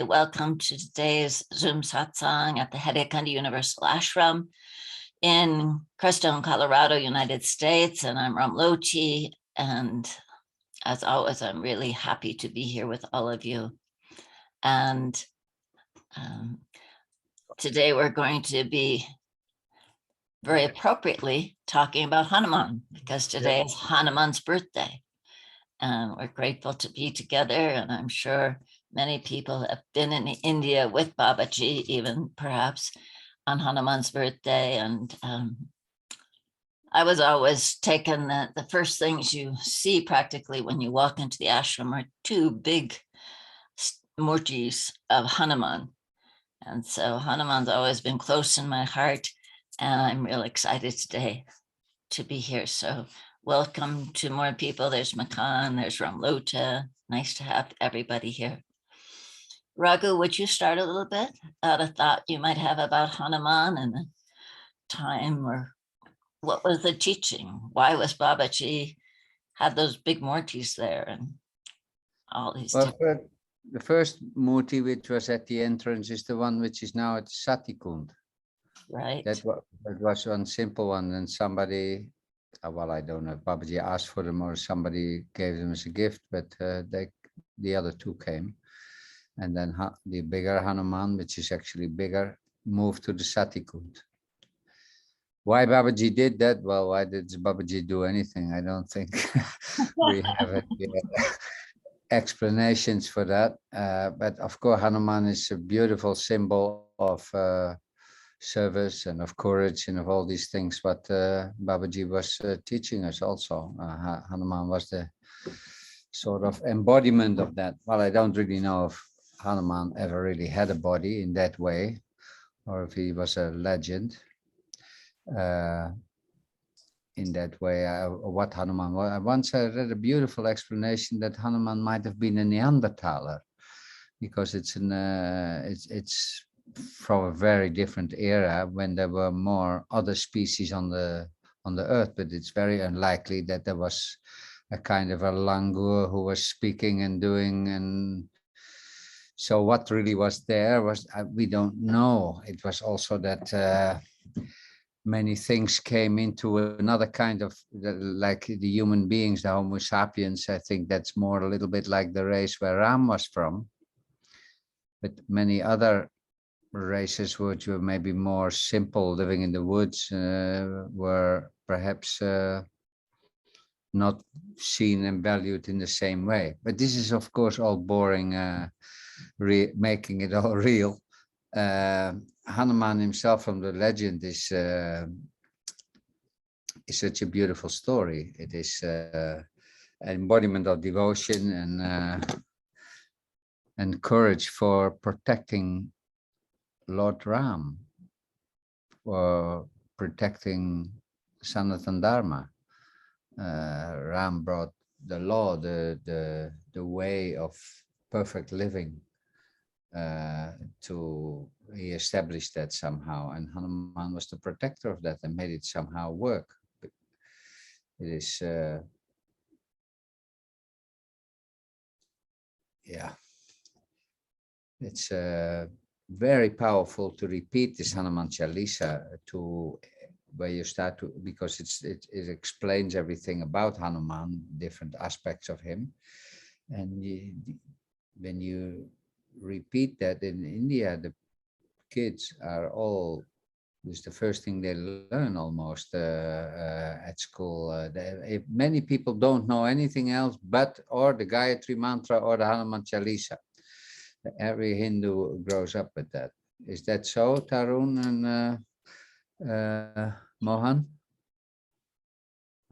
Namaste. Welcome to today's Zoom Satsang at the Haidakhandi Universal Ashram in Crestone, Colorado, United States. And I'm Ramlochi. And as always, I'm really happy to be here with all of you. And today we're going to be very appropriately talking about Hanuman, because today is Hanuman's birthday. And we're grateful to be together. And I'm sure many people have been in India with Babaji, even perhaps on Hanuman's birthday. And I was always taken that the first things you see practically when you walk into the ashram are two big murtis of Hanuman. And so Hanuman's always been close in my heart. And I'm really excited today to be here. So welcome to more people. There's Makan, there's Ramlota. Nice to have everybody here. Raghu, would you start a little bit about a thought you might have about Hanuman and the time, or what was the teaching? Why was Babaji had those big murtis there and all these? Well, the first murti, which was at the entrance, is the one which is now at Satikund. Right. That was one simple one, and somebody, well, I don't know if Babaji asked for them or somebody gave them as a gift, but the other two came. And then the bigger Hanuman, which is actually bigger, moved to the Satikund. Why Babaji did that? Well, why did Babaji do anything? I don't think we have explanations for that. But of course, Hanuman is a beautiful symbol of service and of courage and of all these things. But Babaji was teaching us also. Hanuman was the sort of embodiment of that. Well, I don't really know if Hanuman ever really had a body in that way, or if he was a legend in that way, what Hanuman was. Once I read a beautiful explanation that Hanuman might have been a Neanderthaler, because it's from a very different era when there were more other species on the earth, but it's very unlikely that there was a kind of a langur who was speaking and doing. And so what really was there was, we don't know. It was also that many things came into another kind of, like the human beings, the Homo sapiens. I think that's more a little bit like the race where Ram was from. But many other races which were maybe more simple, living in the woods, were perhaps not seen and valued in the same way. But this is, of course, all boring, making it all real. Hanuman himself from the legend is such a beautiful story. It is an embodiment of devotion and courage for protecting Lord Ram, for protecting Sanatana Dharma. Ram brought the law, the way of perfect living. He established that somehow, and Hanuman was the protector of that and made it somehow work. It is, it's very powerful to repeat this Hanuman Chalisa where you start to, because it explains everything about Hanuman, different aspects of him, and when you repeat that in India, the kids are all, it's the first thing they learn almost at school. Many people don't know anything else but or the Gayatri Mantra or the Hanuman Chalisa. Every Hindu grows up with that. Is that so, Tarun and Mohan?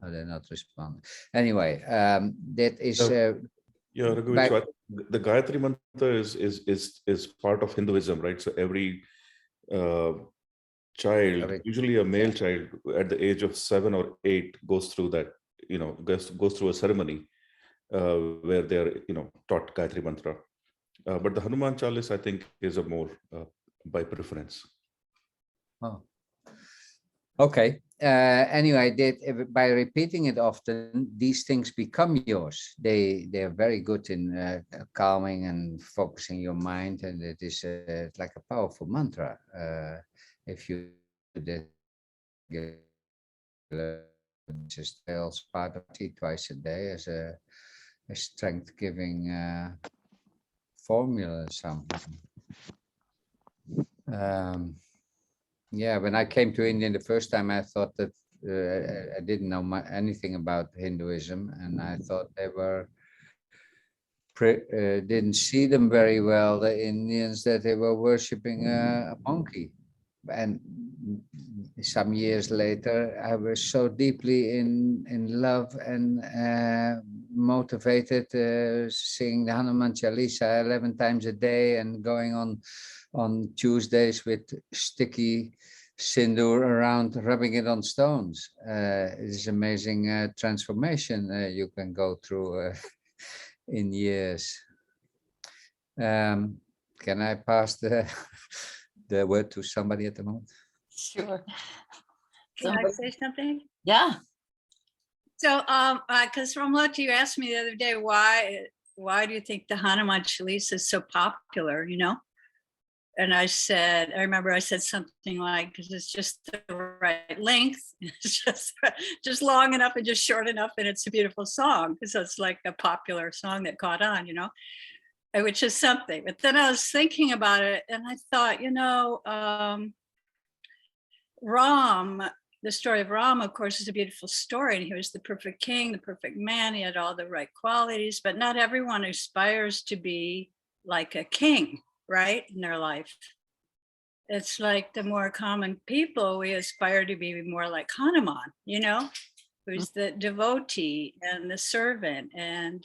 Oh, they're not responding. Anyway, that is... Raghu, the Gayatri Mantra is part of Hinduism, right? So every child, usually a male child at the age of 7 or 8, goes through that, goes through a ceremony where they are, taught Gayatri Mantra. But the Hanuman Chalis, I think, is a more by preference. Oh. Okay. Anyway, by repeating it often, these things become yours. They're very good in calming and focusing your mind, and it is like a powerful mantra. If you do that, just also part of tea twice a day as a strength-giving formula somehow. Yeah, when I came to India the first time, I thought that I didn't know anything about Hinduism, and I thought they were didn't see them very well, the Indians, that they were worshipping a monkey. And some years later, I was so deeply in love and motivated, singing the Hanuman Chalisa 11 times a day and going on Tuesdays with sticky sindoor around, rubbing it on stones. It is amazing transformation you can go through in years. Can I pass the word to somebody at the moment? Sure. Can I say something? Yeah. So, because Ramlota, you asked me the other day, why do you think the Hanuman Chalisa is so popular, you know? And I remember I said something like, because it's just the right length, it's just long enough and just short enough, and it's a beautiful song, because it's like a popular song that caught on, you know, which is something. But then I was thinking about it, and I thought, you know, Ram, the story of Ram, of course, is a beautiful story, and he was the perfect king, the perfect man. He had all the right qualities, but not everyone aspires to be like a king, right, in their life. It's like the more common people, we aspire to be more like Hanuman, you know, who's the devotee and the servant, and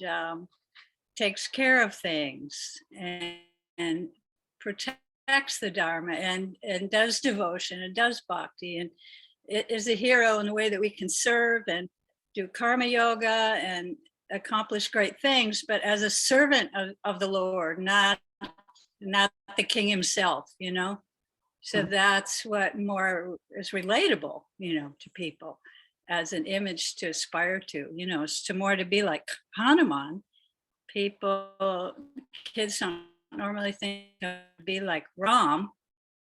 takes care of things and protects the Dharma and does devotion and does bhakti, and it is a hero in the way that we can serve and do karma yoga and accomplish great things, but as a servant of the Lord, not the king himself, you know. So that's what more is relatable, you know, to people as an image to aspire to, you know, it's to more to be like Hanuman. Kids don't normally think of be like Ram,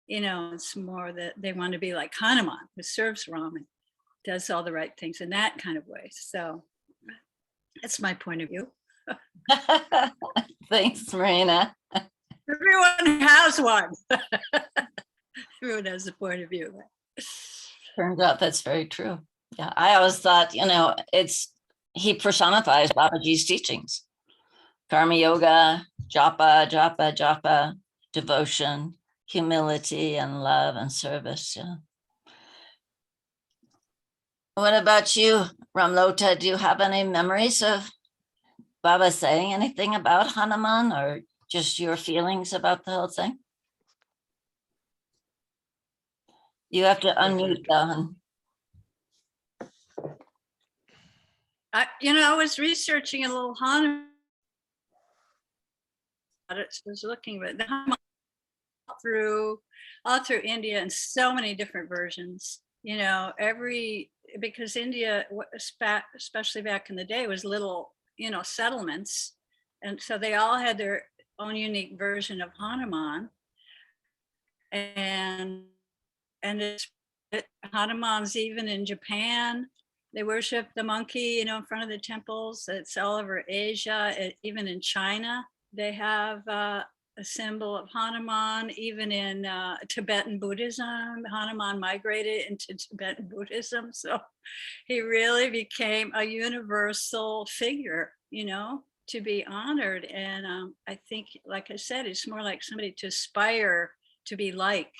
you know, it's more that they want to be like Hanuman, who serves Ram and does all the right things in that kind of way. So that's my point of view. Thanks, Marina. Everyone has one. Everyone has a point of view. Turns out that's very true. Yeah, I always thought, you know, he personifies Babaji's teachings. Karma yoga, japa, japa, japa, devotion, humility, and love and service. Yeah. What about you, Ramlota? Do you have any memories of Baba saying anything about Hanuman, or just your feelings about the whole thing? You have to unmute, Dahan. I was researching a little Hanuman. I was looking at the Hanuman all through India, and so many different versions. You know, because India, especially back in the day, was little, you know, settlements, and so they all had their own unique version of Hanuman. And Hanuman's even in Japan. They worship the monkey, you know, in front of the temples. It's all over Asia. Even in China, they have a symbol of Hanuman. Even in Tibetan Buddhism, Hanuman migrated into Tibetan Buddhism. So he really became a universal figure, you know, to be honored. And I think, like I said, it's more like somebody to aspire to be like,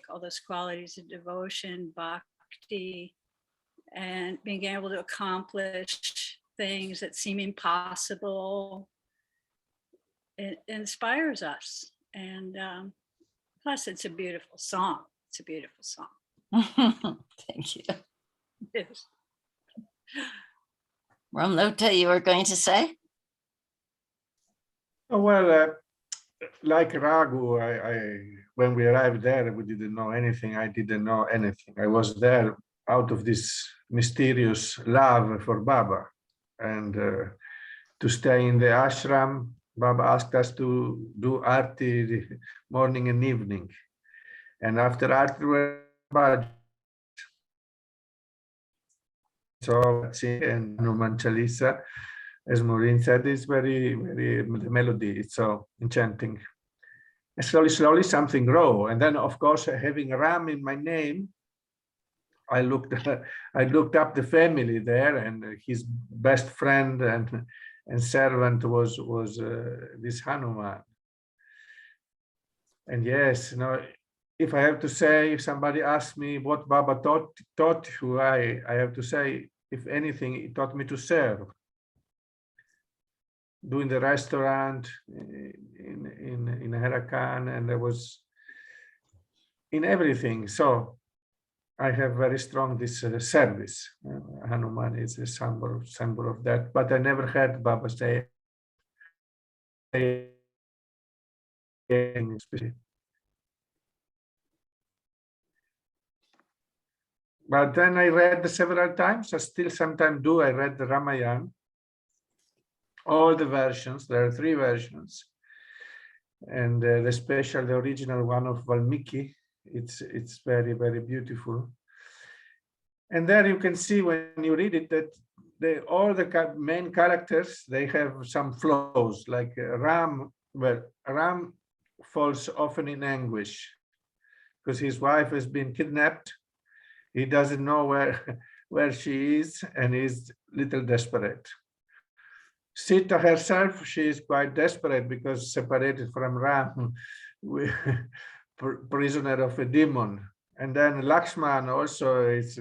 all those qualities of devotion, bhakti, and being able to accomplish things that seem impossible. It inspires us. And plus, it's a beautiful song. It's a beautiful song. Thank you. Yes. Ramlota, you were going to say? Oh, well, like Raghu, when we arrived there, we didn't know anything. I didn't know anything. I was there out of this mysterious love for Baba, and to stay in the ashram. Baba asked us to do arti morning and evening, and after arti, so and Hanuman Chalisa, as Maureen said, is very, very, the melody is so enchanting. And slowly something grow. And then, of course, having Ram in my name, I looked up the family there, and his best friend and servant was this Hanuman. And yes, you know, if I have to say, if somebody asks me what Baba taught you, I have to say, if anything, it taught me to serve. Doing the restaurant in Haidakhandi, and there was in everything. So I have very strong this service. Hanuman is a symbol of that. But I never heard Baba say anything specific. But then I read several times. I still sometimes do. I read the Ramayana, all the versions. There are 3 versions, and the special, the original one of Valmiki. It's very, very beautiful. And there you can see when you read it that all the main characters, they have some flaws. Like Ram, well, Ram falls often in anguish because his wife has been kidnapped. He doesn't know where she is, and he's little desperate. Sita herself, she is quite desperate because separated from Ram, prisoner of a demon. And then Lakshman also is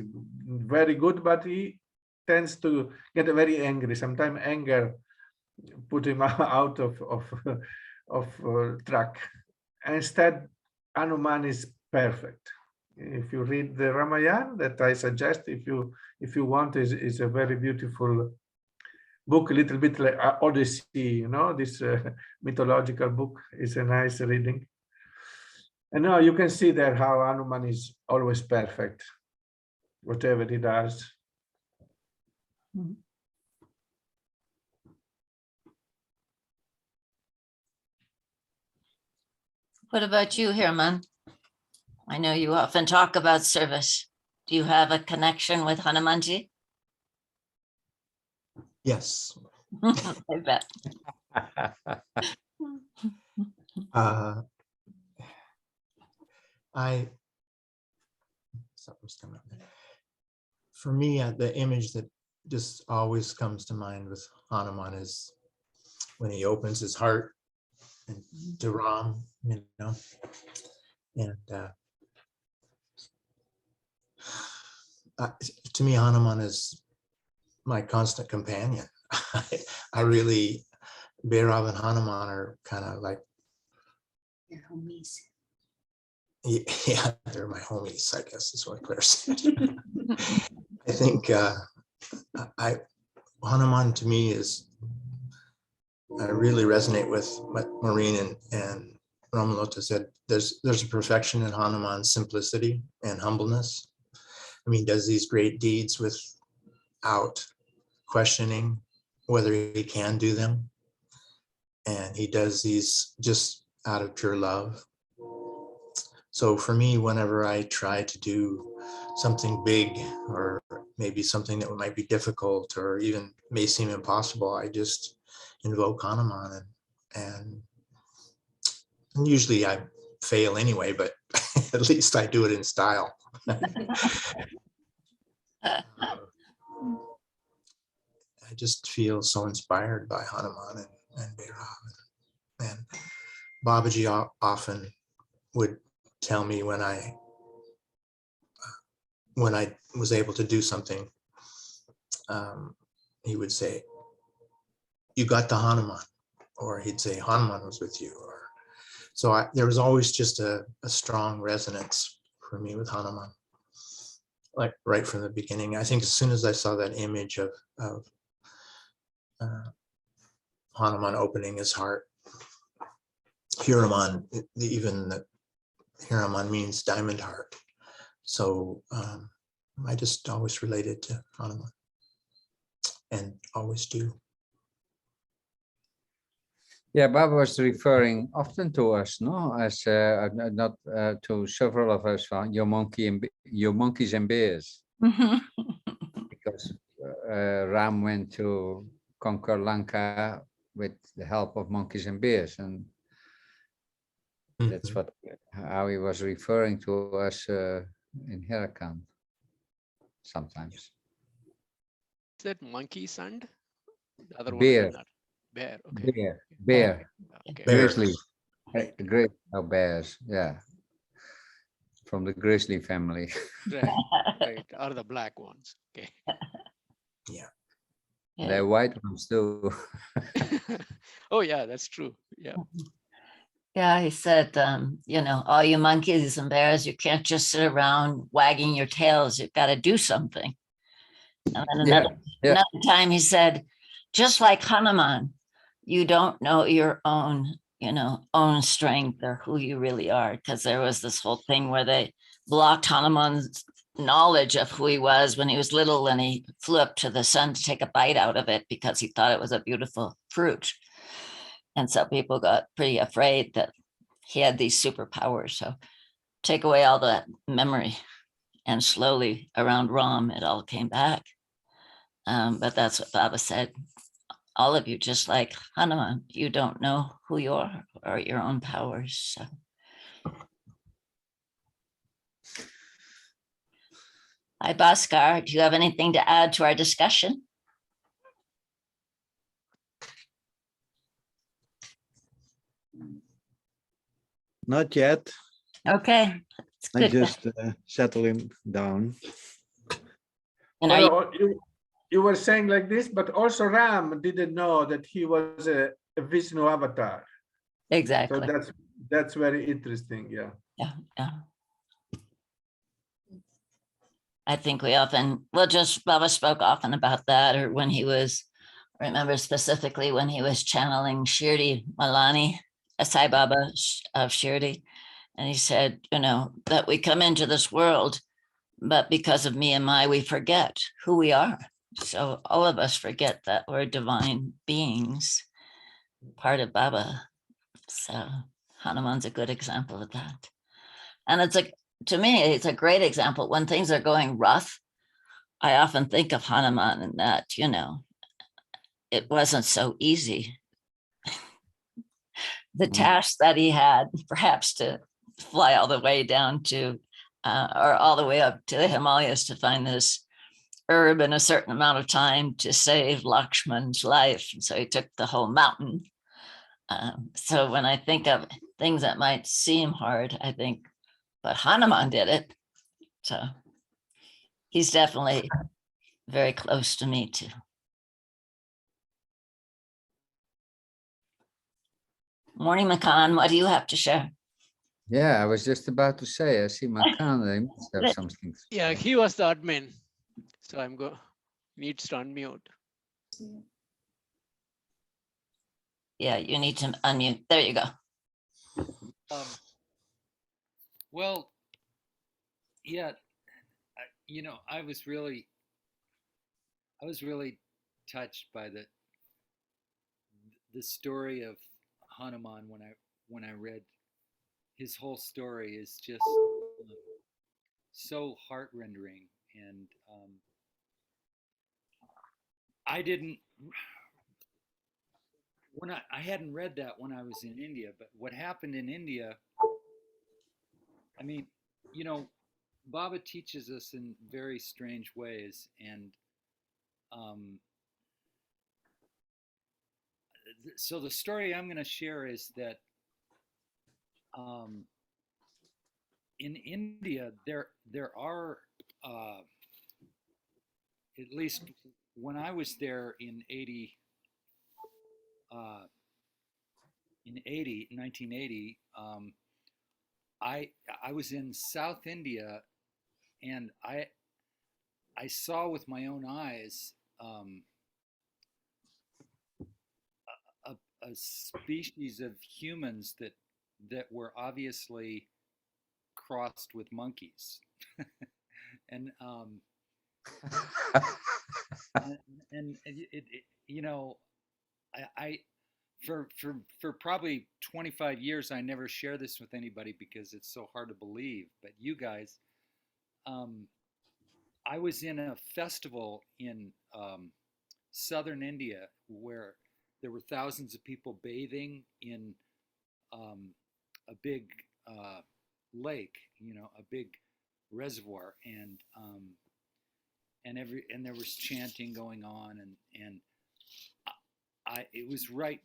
very good, but he tends to get very angry. Sometimes anger put him out of track. Instead, Hanuman is perfect. If you read the Ramayana, that I suggest, if you want, is a very beautiful book, a little bit like Odyssey, you know, this mythological book is a nice reading. And now you can see there how Hanuman is always perfect, whatever he does. What about you, Herman? I know you often talk about service. Do you have a connection with Hanumanji? Yes. I bet. Something's coming up there. For me, the image that just always comes to mind with Hanuman is when he opens his heart to Ram, you know, and to me, Hanuman is my constant companion. I really, Bhairav and Hanuman are kind of like, Your homies. yeah, they're my homies, I guess is what Claire said. I think Hanuman to me is, I really resonate with what Maureen and Ramalota said. There's a perfection in Hanuman's simplicity and humbleness. I mean, does these great deeds without questioning whether he can do them. And he does these just out of pure love. So for me, whenever I try to do something big, or maybe something that might be difficult or even may seem impossible, I just invoke Hanuman, and usually I fail anyway, but at least I do it in style. I just feel so inspired by Hanuman and Bhairav. And Babaji often would tell me when I was able to do something, he would say, "You got the Hanuman," or he'd say, "Hanuman was with you." Or so there was always just a strong resonance for me with Hanuman, like right from the beginning. I think as soon as I saw that image of Hanuman opening his heart, Hanuman, even the Hanuman means diamond heart. So I just always related to Hanuman and always do. Yeah, Baba was referring often to us, no, as not to several of us, your monkeys and bears, because Ram went to conquer Lanka with the help of monkeys and bears, and that's Mhm. what how he was referring to us in Haidakhandi sometimes. Is that monkey sand? The other Bear, one is not bear. Okay. bear, Okay. Bear. grizzly, bears, yeah, from the grizzly family. Right. Right. Or the black ones. Okay. Yeah. Yeah. They're white ones too. Oh yeah, that's true. Yeah. Yeah, he said, all you monkeys and bears, you can't just sit around wagging your tails. You've got to do something. And then Yeah. another time he said, just like Hanuman, you don't know your own strength or who you really are. Because there was this whole thing where they blocked Hanuman's knowledge of who he was when he was little, and he flew up to the sun to take a bite out of it because he thought it was a beautiful fruit. And so people got pretty afraid that he had these superpowers. So take away all that memory, and slowly around Ram, it all came back. But that's what Baba said. All of you, just like Hanuman, you don't know who you are or your own powers. So. Hi, Bhaskar. Do you have anything to add to our discussion? Not yet. Okay. It's I good. just settling down. And are you, Well, you were saying like this, but also Ram didn't know that he was a Vishnu avatar. So exactly. that's very interesting. Yeah. Yeah. I think we often, Baba spoke often about that, or when he was, I remember specifically when he was channeling Shirdi Malani, Sai Baba of Shirdi. And he said, that we come into this world, but because of me and we forget who we are. So all of us forget that we're divine beings, part of Baba. So Hanuman's a good example of that. And to me, it's a great example. When things are going rough, I often think of Hanuman and that, it wasn't so easy. The task that he had, perhaps to fly all the way down to, or all the way up to the Himalayas to find this herb in a certain amount of time to save Lakshman's life. So he took the whole mountain. So when I think of things that might seem hard, I think, but Hanuman did it. So he's definitely very close to me too. Morning, Makan. What do you have to share? Yeah, I was just about to say, I see Makan, they must have something. Yeah, he was the admin. So needs to unmute. Yeah, you need to unmute. There you go. Well, yeah, I was really touched by the story of Hanuman when I read his whole story. Is just so heart-rendering, and I didn't I hadn't read that when I was in India, but what happened in India, I mean, Baba teaches us in very strange ways, and so the story I'm going to share is that in India there are at least when I was there in 1980, I was in South India, and I saw with my own eyes a species of humans that that were obviously crossed with monkeys. and you know, I for probably 25 years I never share this with anybody because it's so hard to believe, but you guys, I was in a festival in southern India where there were thousands of people bathing in a big lake, you know, a big reservoir, and there was chanting going on, and I it was right,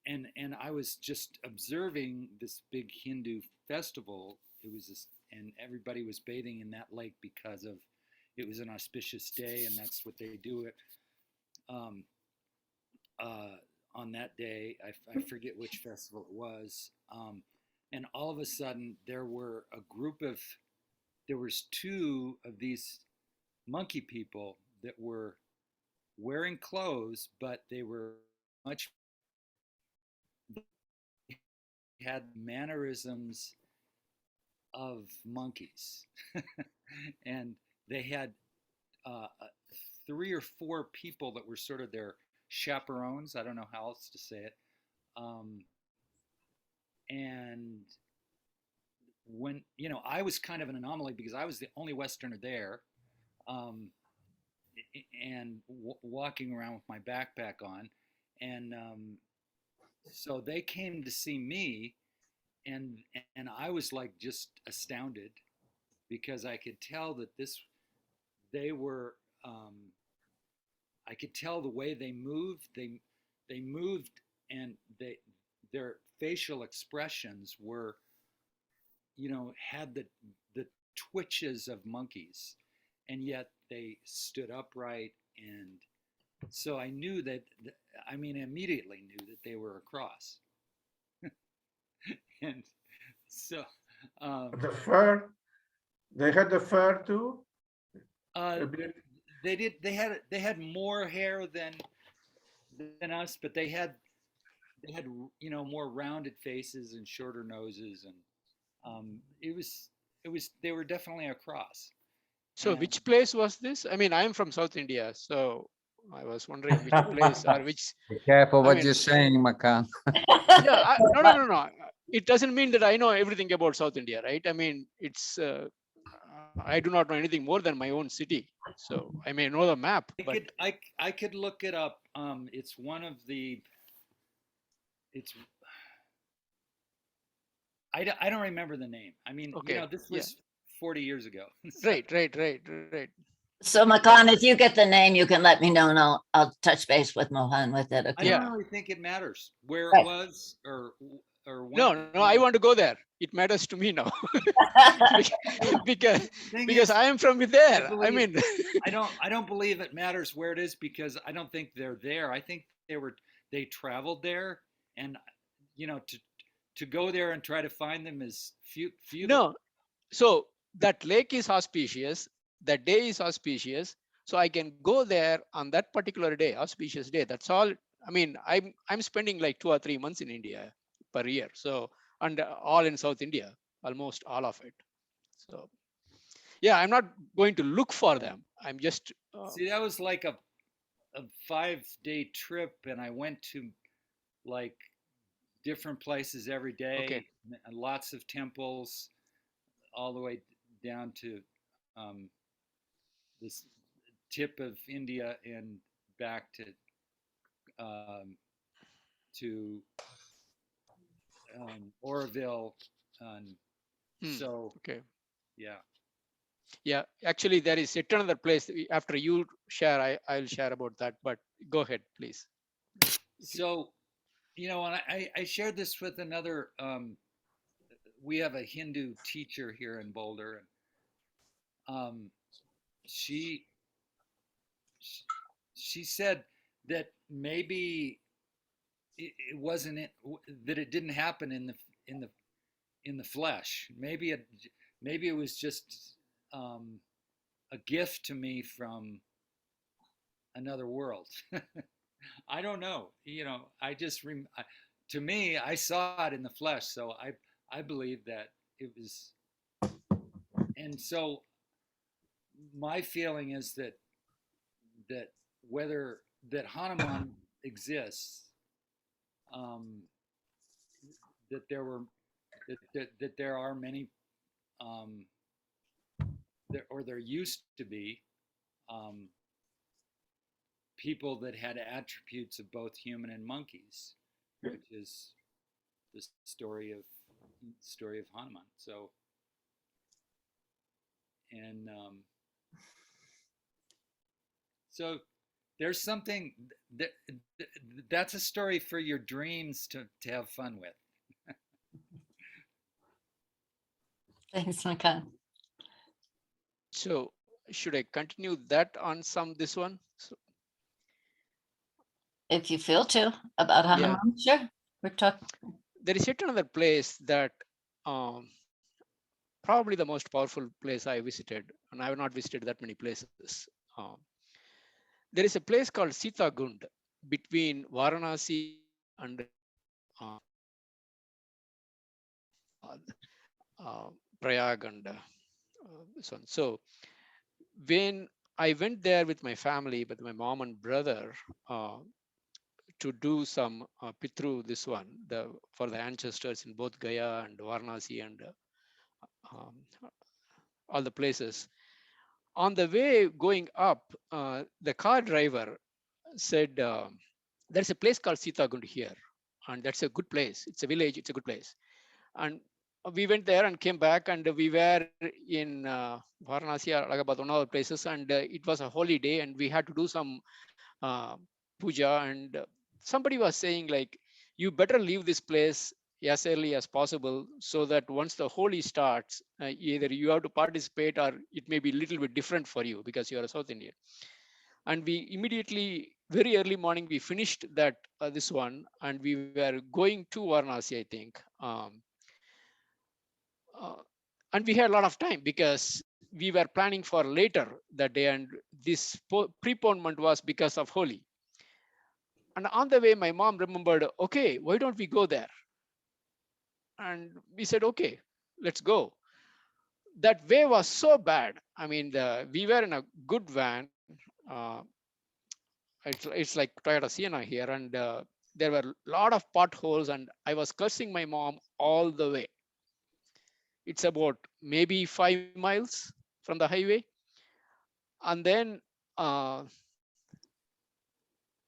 and I was just observing this big Hindu festival. It was this, and everybody was bathing in that lake because of it was an auspicious day, and that's what they do it um, on that day. I forget which festival it was, and all of a sudden there was two of these monkey people that were wearing clothes, but they were much had mannerisms of monkeys, and they had three or four people that were sort of their chaperones. I don't know how else to say it. And when, you know, I was kind of an anomaly because I was the only Westerner there, and walking around with my backpack on, and so they came to see me, and I was like just astounded because I could tell that they were I could tell the way they moved. They moved, and their facial expressions were, you know, had the twitches of monkeys, and yet they stood upright. And so I knew that, I mean, immediately knew that they were a cross. And so The fur, they had the fur too? they did. They had more hair than us, but they had you know, more rounded faces and shorter noses, and it was they were definitely a cross. So And which place was this? I mean, I'm from South India, so I was wondering which place or which. Be careful I what mean, you're saying, Makan. yeah, no. It doesn't mean that I know everything about South India, right? I mean, it's I do not know anything more than my own city. So I may know the map, but I could look it up. It's one of the. It's. I don't remember the name. I mean, you know, okay, this yeah, was 40 years ago. So, right. So Makan, if you get the name, you can let me know and I'll touch base with Mohan with it. I Okay. don't Yeah. really think it matters where it Right. was or when. No, I want to go there. It matters to me now because Thing is, I am from there. I believe- mean, I don't believe it matters where it is because I don't think they're there. I think they traveled there, and you know, to go there and try to find them is futile. no. So that lake is auspicious. That day is auspicious. So I can go there on that particular day, auspicious day. That's all. I mean, I'm spending like 2 or 3 months in India per year. So, and all in South India, almost all of it. So yeah, I'm not going to look for them. I'm just See, that was like a 5-day trip, and I went to like different places every day, okay. and lots of temples, all the way down to this tip of India and back um, to Oroville, and so Okay. yeah. Yeah, actually, there is yet another place. After you share, I'll share about that. But go ahead, please. So, you know, and I shared this with another. We have a Hindu teacher here in Boulder, and she she said that maybe it wasn't it that it didn't happen in the flesh. Maybe it was just a gift to me from another world. I don't know. You know, I just to me, I saw it in the flesh, so I believe that it was. And so my feeling is that whether that Hanuman exists, um, that there were that there are many, um, or there used to be, um, people that had attributes of both human and monkeys, which is the story of Hanuman. So, and so there's something that, that's a story for your dreams to have fun with. Thanks, Mika. So should I continue that on this one? So, If you feel to about yeah, Hanuman, sure. We're talking. there is yet another place that um, probably the most powerful place I visited, and I have not visited that many places. Um, there is a place called Sita Gund between Varanasi and uh, uh, Prayag and this one. So when I went there with my family, with my mom and brother, to do some pitru, this one, for the ancestors in both Gaya and Varanasi and um, all the places. On the way going up, the car driver said, there's a place called Sitagund here, and that's a good place. It's a village, it's a good place. And we went there and came back, and we were in Varanasi, Allahabad, one of the places, and it was a holy day, and we had to do some puja, and somebody was saying like, you better leave this place as early as possible, so that once the Holi starts, either you have to participate or it may be a little bit different for you because you are a South Indian. And we immediately, very early morning, we finished that this one, and we were going to Varanasi, I think. And we had a lot of time because we were planning for later that day, and this preponement was because of Holi. And on the way, my mom remembered, okay, why don't we go there? And we said, okay, let's go. That way was so bad. I mean, we were in a good van. Uh, it's like Toyota Sienna here, and there were a lot of potholes, and I was cursing my mom all the way. It's about maybe 5 miles from the highway. And then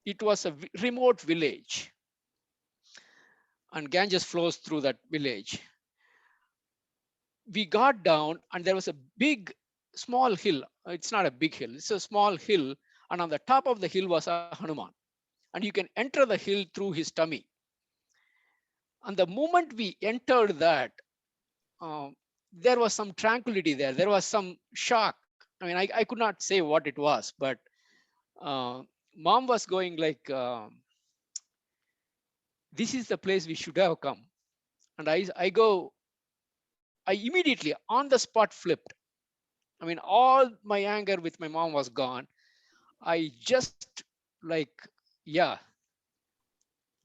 it was a remote village, and Ganges flows through that village. We got down, and there was a small hill. It's not a big hill, it's a small hill. And on the top of the hill was a Hanuman. And you can enter the hill through his tummy. And the moment we entered that, there was some tranquility there. There was some shock. I mean, I could not say what it was, but mom was going like, this is the place we should have come. And I immediately on the spot flipped. I mean, all my anger with my mom was gone. I just like, yeah,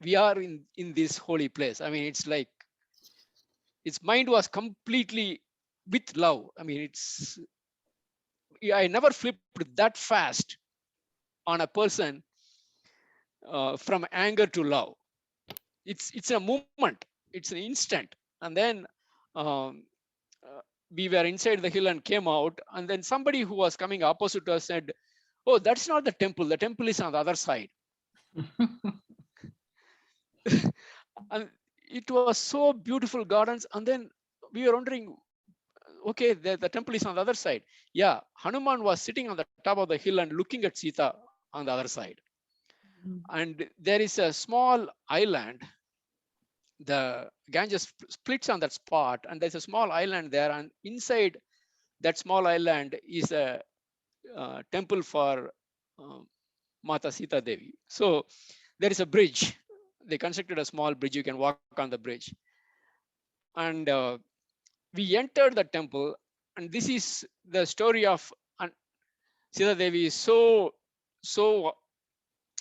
we are in this holy place. I mean, it's like, its mind was completely with love. I mean, I never flipped that fast on a person from anger to love. It's a movement, it's an instant. And then we were inside the hill and came out, and then somebody who was coming opposite us said, oh, that's not the temple is on the other side. And it was so beautiful gardens. And then we were wondering, okay, the temple is on the other side. Yeah, Hanuman was sitting on the top of the hill and looking at Sita on the other side. And there is a small island. The Ganges splits on that spot, and there's a small island there, and inside that small island is a temple for Mata Sita Devi. So there is a bridge. They constructed a small bridge. You can walk on the bridge. And we entered the temple, and this is the story of Sita Devi is so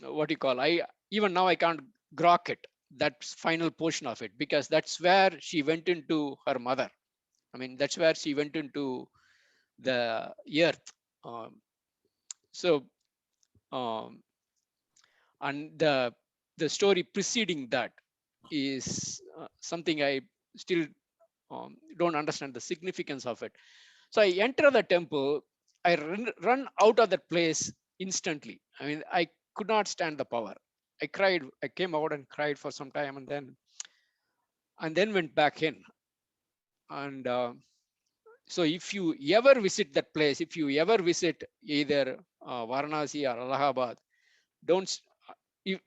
what you call, even now I can't grok it, that final portion of it, because that's where she went into her mother. I mean, that's where she went into the earth. So, and the story preceding that is something I still don't understand the significance of it. So I enter the temple, I run out of that place instantly. I mean, I could not stand the power. I cried. I came out and cried for some time, and then went back in. And so if you ever visit that place, if you ever visit either Varanasi or Allahabad, don't.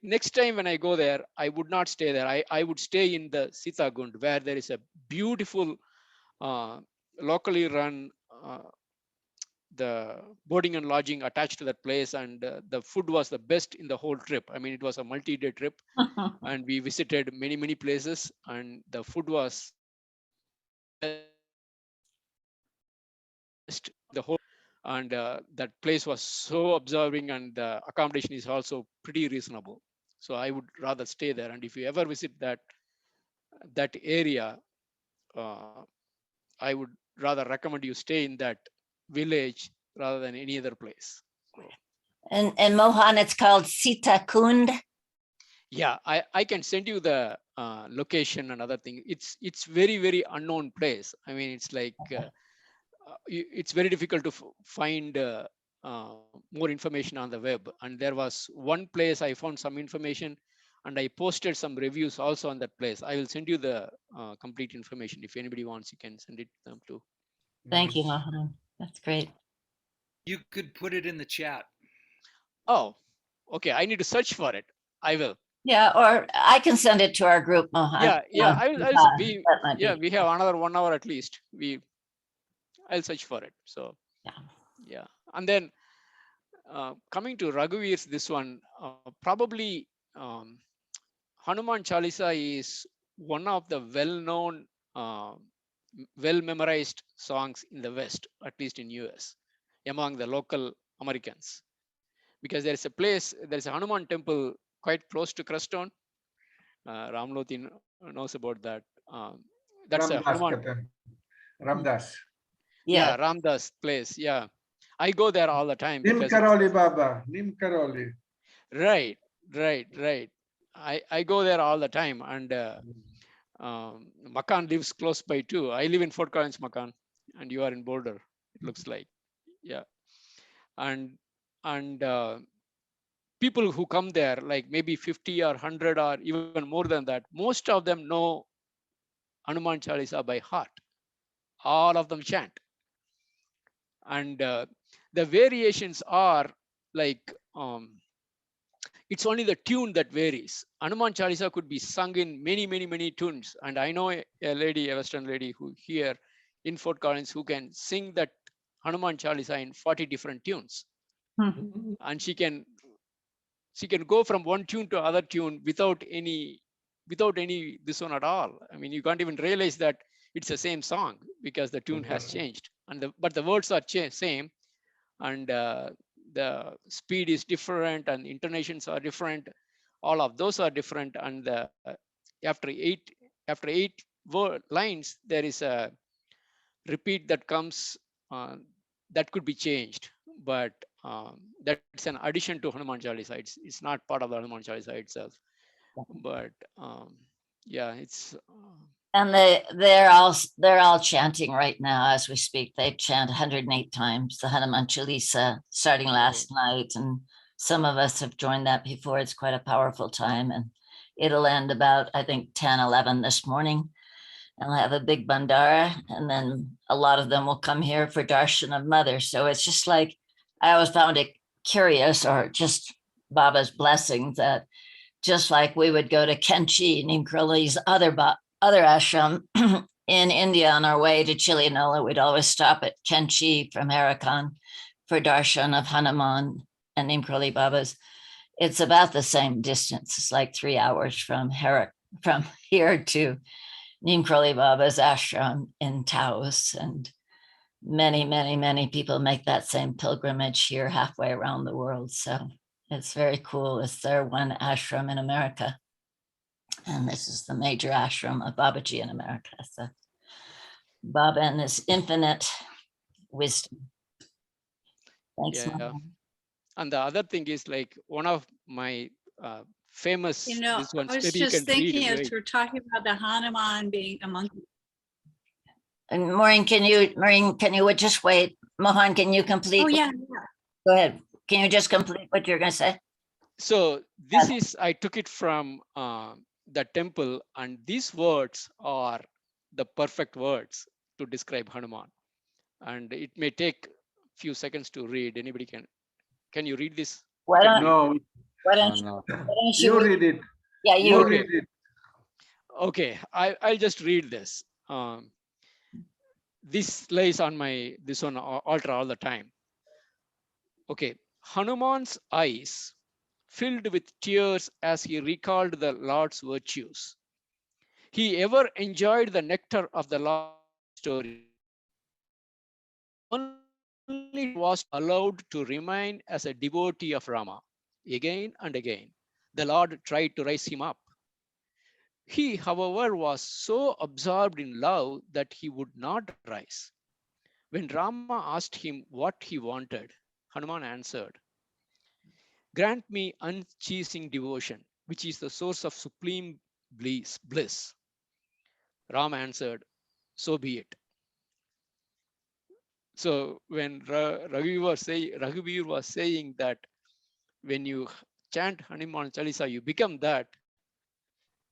Next time when I go there, I would not stay there. I would stay in the Sita Gund, where there is a beautiful locally run the boarding and lodging attached to that place, and the food was the best in the whole trip. I mean, it was a multi-day trip, and we visited many places, and the food was best the whole. And that place was so observing, and the accommodation is also pretty reasonable. So I would rather stay there. And if you ever visit that area, I would rather recommend you stay in that village rather than any other place. So, And Mohan, it's called Sita Kund. yeah, I can send you the location and other thing. It's very unknown place. I mean, it's like it's very difficult to find more information on the web. And there was one place I found some information, and I posted some reviews also on that place. I will send you the complete information. If anybody wants, you can send it to them too. Thank you, Mohan. That's great. You could put it in the chat. Oh, okay. I need to search for it. I will. Yeah, or I can send it to our group, Mohan. Yeah. We have another 1 hour at least. I'll search for it. So yeah. And then coming to Raghuvir's, this one, probably Hanuman Chalisa is one of the well-known, well-memorized songs in the West, at least in US, among the local Americans. Because there is a Hanuman temple quite close to Crestone. Ramloti knows about that. That's a Hanuman. Ramdas. Yeah, Ramdas place. Yeah, I go there all the time. Nim Karoli Baba. Nim Karoli. Right. I go there all the time, and Makan lives close by too. I live in Fort Collins, Makan, and you are in Boulder. It looks like, yeah, and people who come there, like maybe 50 or 100 or even more than that, most of them know Hanuman Chalisa by heart. All of them chant. And the variations are like, it's only the tune that varies. Hanuman Chalisa could be sung in many tunes. And I know a Western lady who here in Fort Collins who can sing that Hanuman Chalisa in 40 different tunes. And she can go from one tune to other tune without any this one at all. I mean, you can't even realize that it's the same song because the tune has changed, and but the words are same, and the speed is different, and intonations are different. All of those are different, and after eight lines, there is a repeat that comes that could be changed, but that's an addition to Hanuman Chalisa. It's not part of the Hanuman Chalisa itself. But yeah, it's and they're all chanting right now as we speak. They chant 108 times the Hanuman Chalisa starting last night, and some of us have joined that before. It's quite a powerful time, and it'll end about, I think, 10-11 this morning. And I'll have a big bandara, and then a lot of them will come here for darshan of Mother. So it's just like, I always found it curious, or just Baba's blessing, that just like we would go to Kenchi, Neem Karoli's other ashram in India on our way to Chilinola, we'd always stop at Kenchi from Haidakhandi for darshan of Hanuman and Neem Karoli Baba's. It's about the same distance. It's like 3 hours from here to Neem Karoli Baba's ashram in Taos, and many people make that same pilgrimage here halfway around the world. So it's very cool. It's their one ashram in America. And this is the major ashram of Babaji in America. So Baba and this infinite wisdom. Thanks, Yeah. Mom. And the other thing is like one of my famous, You know, this one, I was maybe you just can read. thinking as Right? we're talking about the Hanuman being a monkey. And Maureen, can you just wait? Mohan, can you complete? Oh, yeah. Go ahead. Can you just complete what you're going to say? So this is, I took it from the temple, and these words are the perfect words to describe Hanuman. And it may take few seconds to read. Anybody can you read this? Why don't, No, why don't, No. why don't you read it. Yeah, You Okay. read it. Okay, I'll just read this. This lays on this one altar all the time. Okay, Hanuman's eyes filled with tears as he recalled the Lord's virtues. He ever enjoyed the nectar of the Lord's story. Only was allowed to remain as a devotee of Rama. Again and again, the Lord tried to raise him up. He, however, was so absorbed in love that he would not rise. When Rama asked him what he wanted, Hanuman answered, "Grant me unceasing devotion, which is the source of supreme bliss." Ram answered, "So be it." So when Raghuveer was saying that when you chant Hanuman Chalisa, you become that,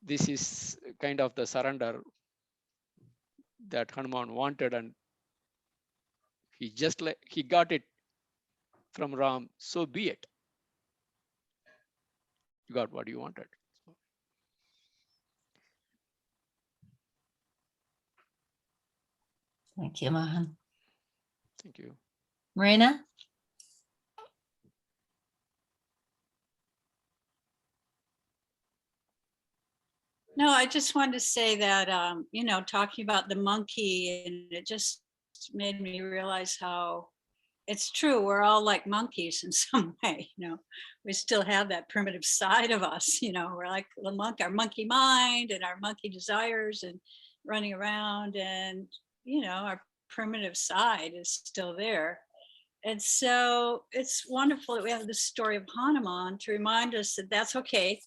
this is kind of the surrender that Hanuman wanted, and he got it from Ram. So be it. You got what you wanted. Thank you, Mohan. Thank you. Marina? No, I just wanted to say that, you know, talking about the monkey, and it just made me realize how it's true. We're all like monkeys in some way, you know, we still have that primitive side of us, you know, we're like the monkey, our monkey mind and our monkey desires and running around, and, you know, our primitive side is still there. And so it's wonderful that we have this story of Hanuman to remind us that that's okay.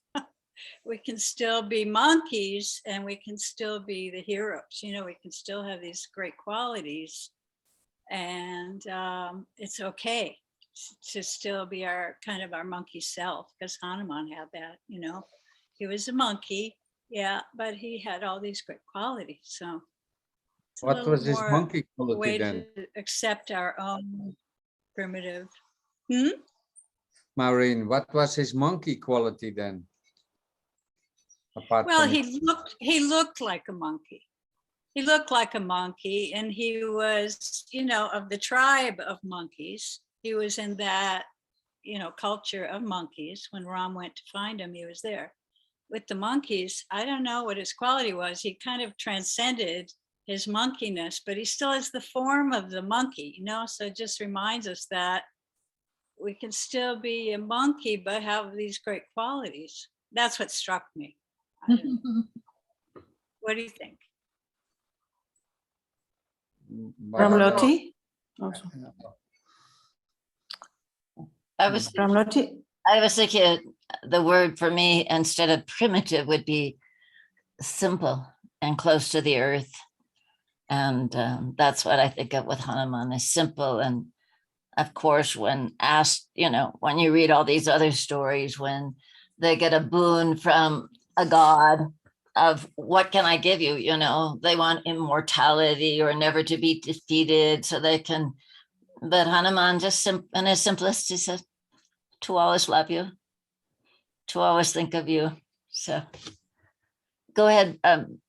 We can still be monkeys and we can still be the heroes. You know, we can still have these great qualities, and it's okay to still be our kind of our monkey self, because Hanuman had that, you know, he was a monkey, yeah, but he had all these great qualities. So it's a What little was his more monkey quality way then? to accept our own primitive. Maureen, what was his monkey quality then? Apart Well, from he looked like a monkey. He looked like a monkey, and he was, you know, of the tribe of monkeys. He was in that, you know, culture of monkeys. When Ram went to find him, he was there. With the monkeys, I don't know what his quality was. He kind of transcended his monkeyness, but he still has the form of the monkey, you know, so it just reminds us that we can still be a monkey, but have these great qualities. That's what struck me. What do you think? Ramloti? I was thinking the word for me instead of primitive would be simple and close to the earth. And that's what I think of with Hanuman, is simple. And of course, when asked, you know, when you read all these other stories, when they get a boon from a god of what can I give you, you know, they want immortality or never to be defeated, so they can, but Hanuman just in his simplicity said, to always love you, to always think of you. So go ahead,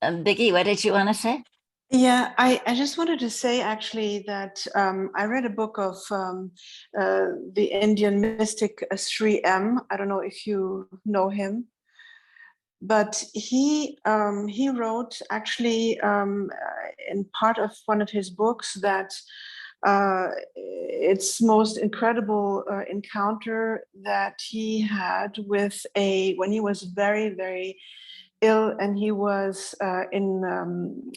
Biggie, what did you want to say? Yeah, I just wanted to say actually that I read a book of the Indian mystic Sri M. I don't know if you know him, but he wrote actually in part of one of his books that its most incredible encounter that he had with when he was very, very ill, and he was in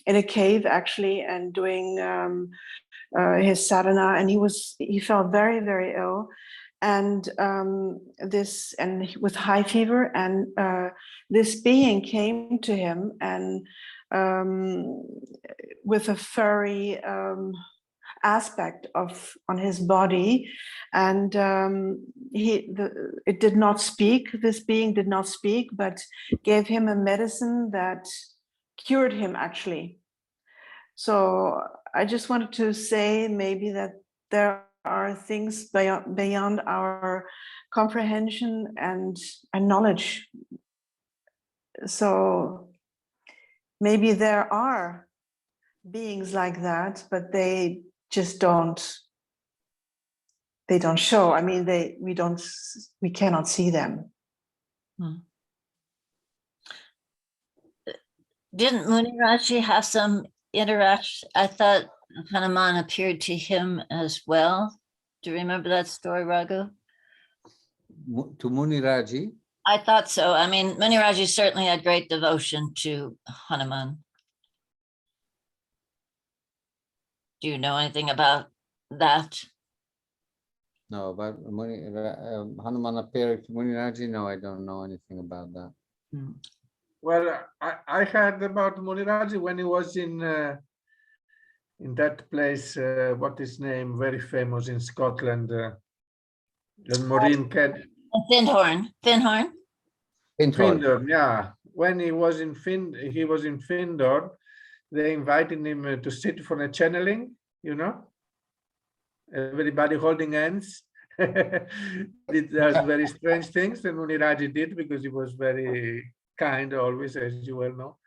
a cave actually, and doing his sadhana, and he felt very, very ill, and with high fever, and this being came to him, and with a furry aspect on his body, and it did not speak. This being did not speak, but gave him a medicine that cured him actually. So I just wanted to say maybe that there are things beyond our comprehension and knowledge. So maybe there are beings like that, but they just don't show. I mean, we cannot see them. Didn't Muniraji have some interaction? I thought Hanuman appeared to him as well. Do you remember that story, Raghu? To Muniraji? I thought so. I mean, Muniraji certainly had great devotion to Hanuman. Do you know anything about that? No, about Hanuman appeared to Muniraji? No, I don't know anything about that. Well, I heard about Muniraji when he was in that place, what is name, very famous in Scotland, Maureen Ked. Findhorn. Findhorn, yeah. When he was in Findhorn, they invited him to sit for a channeling, you know, everybody holding hands. It does very strange things, and Muniraji did, because he was very kind always, as you well know.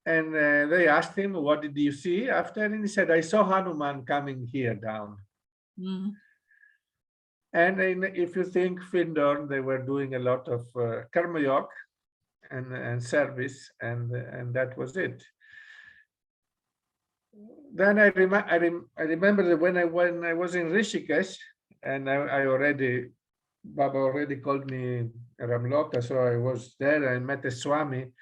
And they asked him, what did you see after? And he said, I saw Hanuman coming here down. And if you think Findhorn, they were doing a lot of karma yoga and service, and that was it. Then I remember that when I was in Rishikesh, and Baba already called me Ramlota, so I was there. I met a Swami,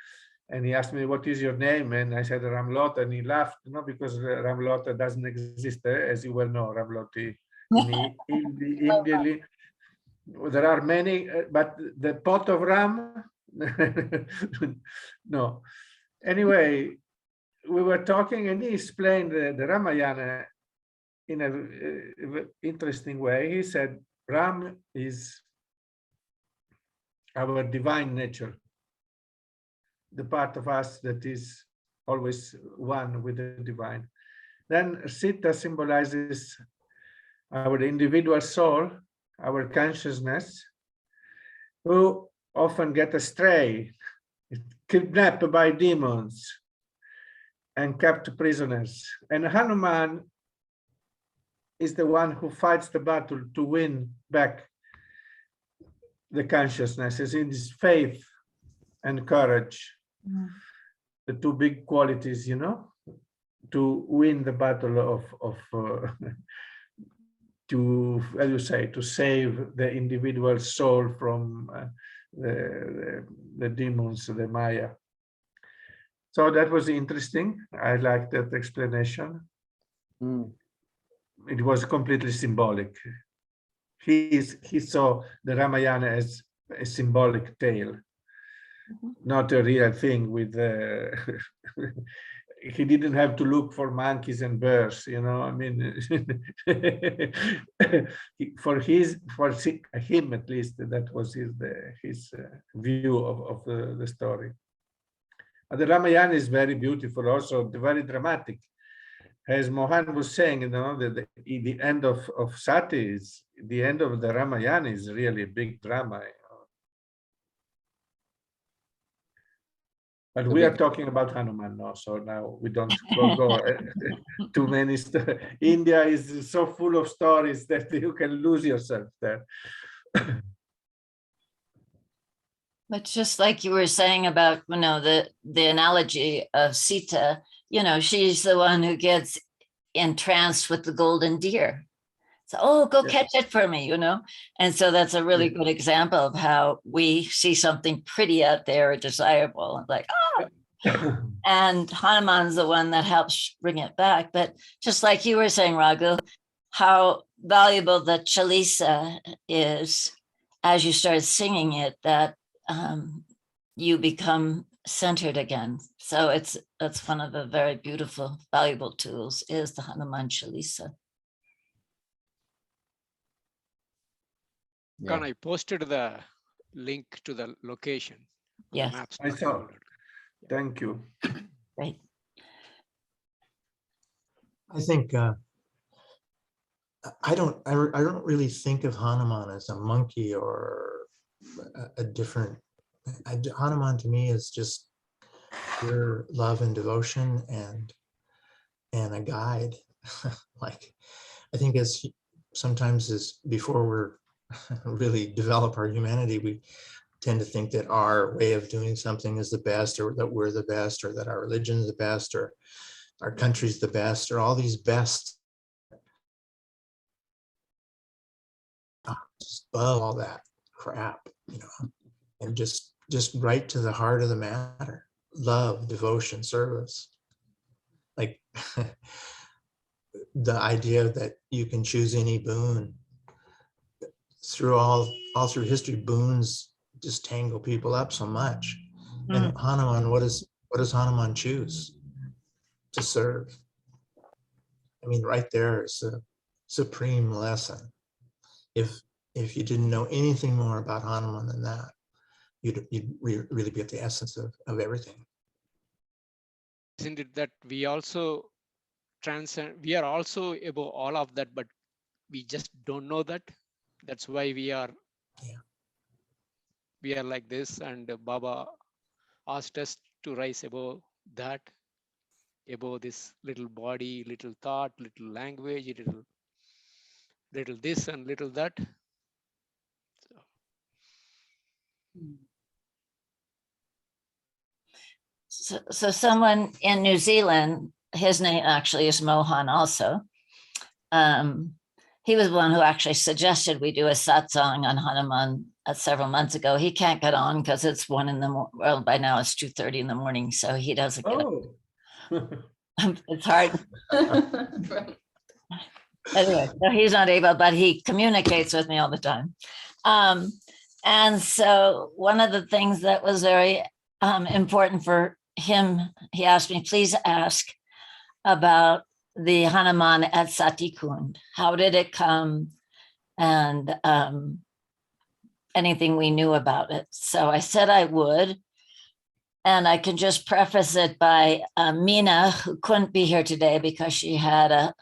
and he asked me, what is your name? And I said Ramlota, and he laughed, because Ramlota doesn't exist, as you well know, Ramloti. In India, there are many, but the pot of Ram, no. Anyway, we were talking, and he explained the Ramayana in an interesting way. He said, Ram is our divine nature, the part of us that is always one with the divine. Then Sita symbolizes our individual soul, our consciousness, who often get astray, kidnapped by demons, and kept prisoners. And Hanuman is the one who fights the battle to win back the consciousness. It's in his faith and courage, the two big qualities, to win the battle of to save the individual soul from the demons, the Maya. So that was interesting. I liked that explanation. It was completely symbolic. He saw the Ramayana as a symbolic tale, not a real thing with he didn't have to look for monkeys and bears, I mean, for him at least, that was his view of the story. The Ramayana is very beautiful, also very dramatic. As Mohan was saying, the end of Sati is the end of the Ramayana is really a big drama. But we are talking about Hanuman now, so now we don't go too many. India is so full of stories that you can lose yourself there. But just like you were saying about, the analogy of Sita, she's the one who gets entranced with the golden deer. So, oh, go Yeah. catch it for me, you know? And so that's a really good example of how we see something pretty out there or desirable and like, oh, and Hanuman's the one that helps bring it back. But just like you were saying, Raghu, how valuable the Chalisa is as you start singing it, that you become centered again. So that's one of the very beautiful, valuable tools is the Hanuman Chalisa. Yeah. Can I posted the link to the location? on the Yes. maps. I saw. Thank you. Right. I think I don't really think of Hanuman as a monkey or a different. Hanuman to me is just pure love and devotion and a guide. Like I think as sometimes as before we're really develop our humanity, we tend to think that our way of doing something is the best, or that we're the best, or that our religion is the best, or our country's the best, or all these bests. Just above all that crap, you know, and just right to the heart of the matter. Love, devotion, service. Like the idea that you can choose any boon. Through all through history, boons just tangle people up so much. And Hanuman, what does Hanuman choose? To serve. I mean, right there is a supreme lesson. If you didn't know anything more about Hanuman than that, you'd really be at the essence of everything. Isn't it that we also transcend, we are also above all of that, but we just don't know that. That's why we are like this, and Baba asked us to rise above that, above this little body, little thought, little language, little this and little that. So someone in New Zealand, his name actually is Mohan also. He was the one who actually suggested we do a satsang on Hanuman several months ago. He can't get on because it's 1 in the morning. Well, by now it's 2:30 in the morning, so he doesn't get Oh. it's hard. Anyway, so he's not able, but he communicates with me all the time. And so one of the things that was very important for him, he asked me, please ask about the Hanuman at Satikund. How did it come? And anything we knew about it. So I said I would. And I can just preface it by Meena, who couldn't be here today because she had an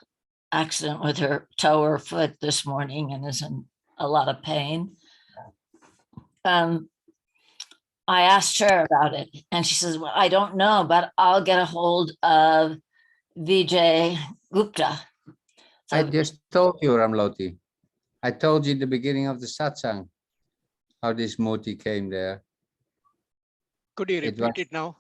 accident with her toe or foot this morning and is in a lot of pain. I asked her about it and she says, well, I don't know, but I'll get a hold of Vijay Gupta. So, I just told you, Ramloti. I told you the beginning of the satsang, how this Murti came there. Could you repeat it now?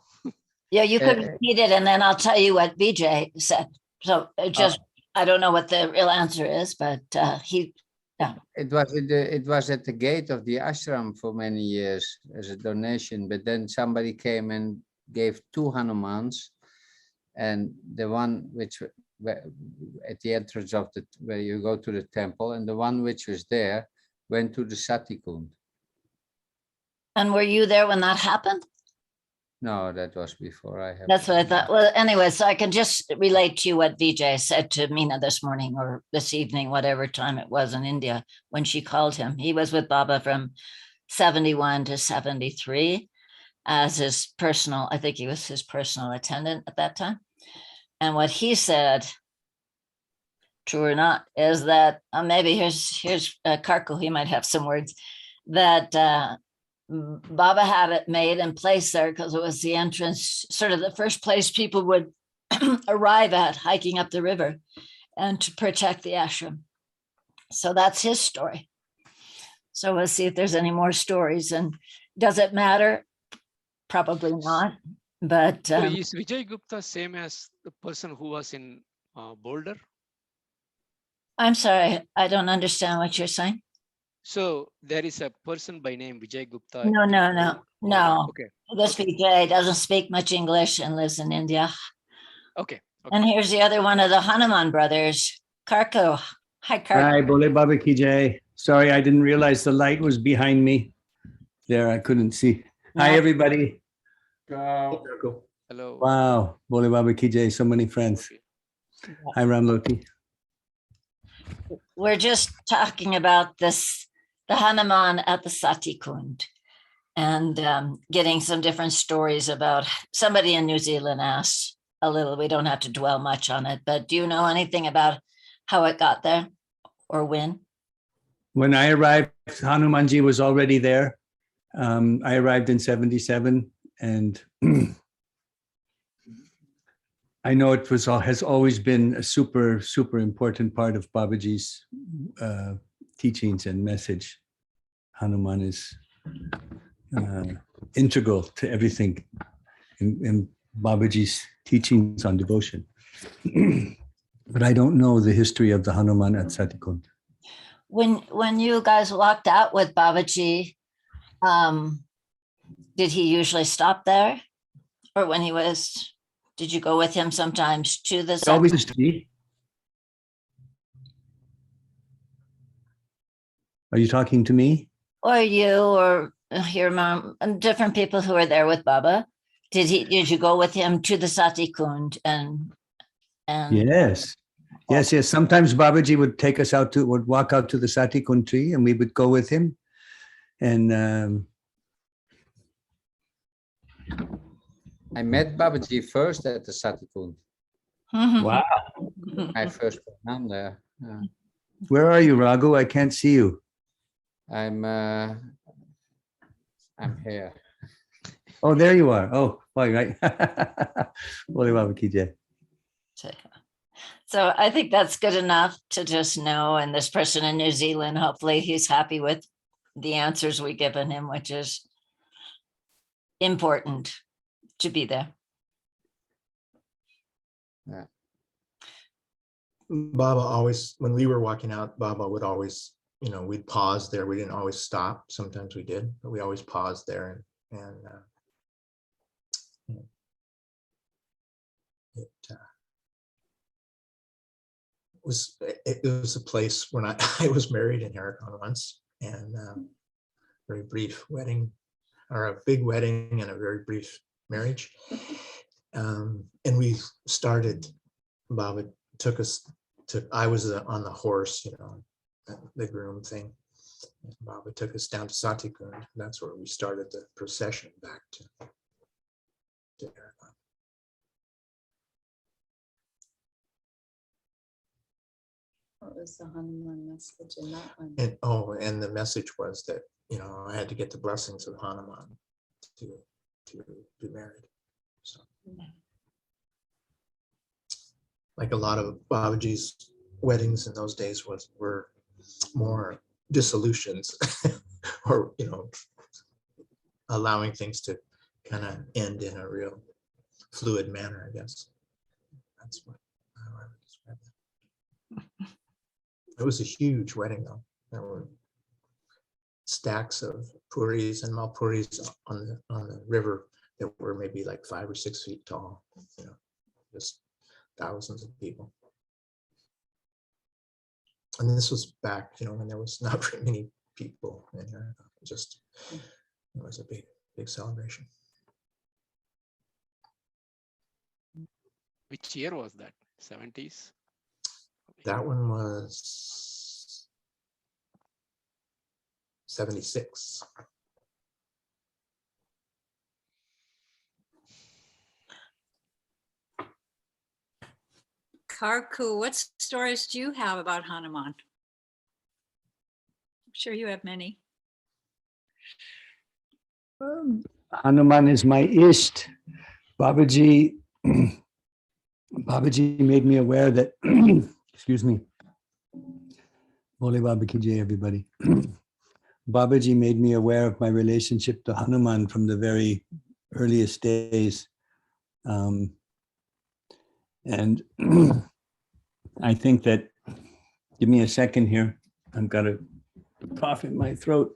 Yeah, you could repeat it and then I'll tell you what Vijay said. So I don't know what the real answer is, but It was at the gate of the ashram for many years as a donation, but then somebody came and gave 2 Hanumans, and the one which at the entrance of where you go to the temple, and the one which was there went to the Satikund. And were you there when that happened? No, that was before I have. That's what I thought. Well, anyway, so I can just relate to you what Vijay said to Meena this morning or this evening, whatever time it was in India, when she called him. He was with Baba from 71 to 73 as his personal, I think he was his personal attendant at that time. And what he said, true or not, is that maybe here's Karko, he might have some words, that Baba had it made and placed there because it was the entrance, sort of the first place people would arrive at hiking up the river and to protect the ashram. So that's his story. So we'll see if there's any more stories. And does it matter? Probably not. But So is Vijay Gupta same as the person who was in Boulder? I'm sorry, I don't understand what you're saying. So there is a person by name Vijay Gupta. No, in no, India. no, no. Okay. This Vijay doesn't speak much English and lives in India. Okay. And here's the other one of the Hanuman brothers, Karko. Hi, Karko. Hi, Bole Baba Ki Jai. Sorry, I didn't realize the light was behind me. There, I couldn't see. Hi, Yeah. everybody. Hello. Wow, Bole Baba Ki Jai, so many friends. Hi, Ramloti. We're just talking about this, the Hanuman at the Sati Kund, and getting some different stories about. Somebody in New Zealand asked a little, we don't have to dwell much on it, but do you know anything about how it got there or when? When I arrived, Hanumanji was already there. I arrived in 77, and I know it was has always been a super, super important part of Babaji's teachings and message. Hanuman is integral to everything in Babaji's teachings on devotion. But I don't know the history of the Hanuman at Satikund. When you guys walked out with Babaji, did he usually stop there? Or when he was, did you go with him sometimes to the Sati? Always to me. Are you talking to me? Or you or your mom and different people who were there with Baba? Did you go with him to the Sati Kund and Yes. Yes. Sometimes Babaji would take us out would walk out to the Sati Kund tree, and we would go with him. And I met Babaji first at the Satikund. wow. I first went down there. Where are you, Raghu? I can't see you. I'm here. Oh, there you are. Oh, right. Bole Baba Ki Jai. So I think that's good enough to just know. And this person in New Zealand, hopefully he's happy with the answers we've given him, which is important to be there. Yeah. Baba always, when we were walking out, Baba would always, we'd pause there. We didn't always stop. Sometimes we did, but we always paused there. And it was a place when I was married in Hanuman once, and very brief wedding, or a big wedding and a very brief marriage. And we started, Baba took us to, I was on the horse, the groom thing. And Baba took us down to Satikund. That's where we started the procession back to Hanuman. What was the Hanuman message in that one? And the message was that, I had to get the blessings of Hanuman to be married. So, like a lot of Babaji's weddings in those days were more dissolutions or, allowing things to kind of end in a real fluid manner, I guess. That's how I would describe it. It was a huge wedding, though. There were stacks of puris and malpuris on the river that were maybe like 5 or 6 feet tall. Just thousands of people. And this was back, when there was not very many people in here. It was a big celebration. Which year was that? 70s? That one was 76. Karku, what stories do you have about Hanuman? I'm sure you have many. Hanuman is my Isht. Babaji made me aware that, excuse me, Bole Baba Ki Jai, everybody. Babaji made me aware of my relationship to Hanuman from the very earliest days. And I think that Give me a second here. I've got a cough in my throat.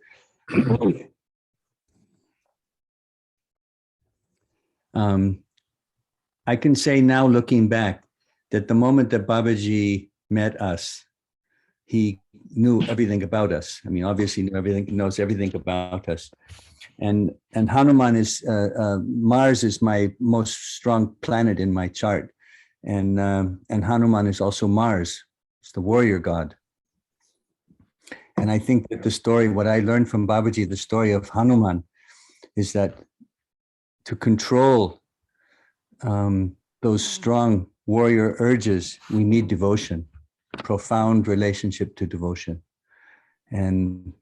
I can say now, looking back, that the moment that Babaji met us, he knew everything about us. I mean, obviously knows everything about us. And Hanuman is, Mars is my most strong planet in my chart. And Hanuman is also Mars. It's the warrior god. And I think that the story, what I learned from Babaji, the story of Hanuman, is that to control those strong warrior urges, we need devotion, profound relationship to devotion. And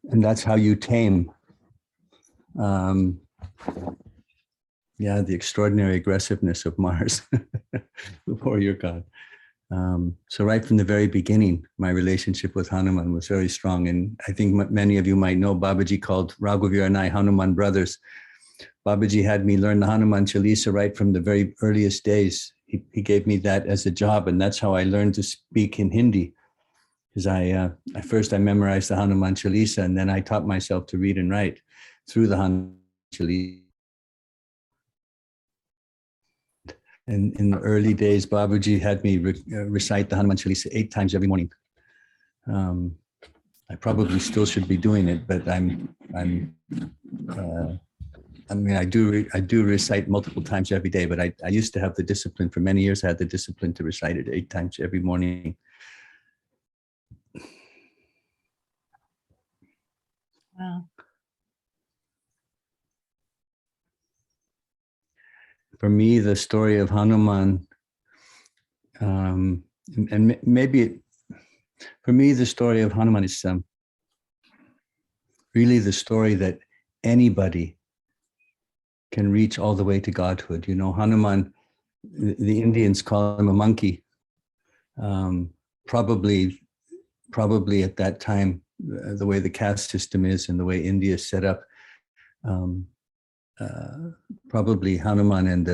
that's how you tame the extraordinary aggressiveness of Mars, the warrior god. So right from the very beginning, my relationship with Hanuman was very strong. And I think many of you might know Babaji called Raghuveer and I Hanuman brothers. Babaji had me learn the Hanuman Chalisa right from the very earliest days. He gave me that as a job, and that's how I learned to speak in Hindi. Because I memorized the Hanuman Chalisa, and then I taught myself to read and write through the Hanuman Chalisa. And in the early days, Babaji had me recite the Hanuman Chalisa 8 times every morning. I probably still should be doing it, but I do recite multiple times every day, but I used to have the discipline for many years. I had the discipline to recite it 8 times every morning. Wow. For me, the story of Hanuman, for me, the story of Hanuman is really the story that anybody can reach all the way to godhood. You know, Hanuman, the Indians call him a monkey. Probably at that time, the way the caste system is and the way India is set up, probably Hanuman and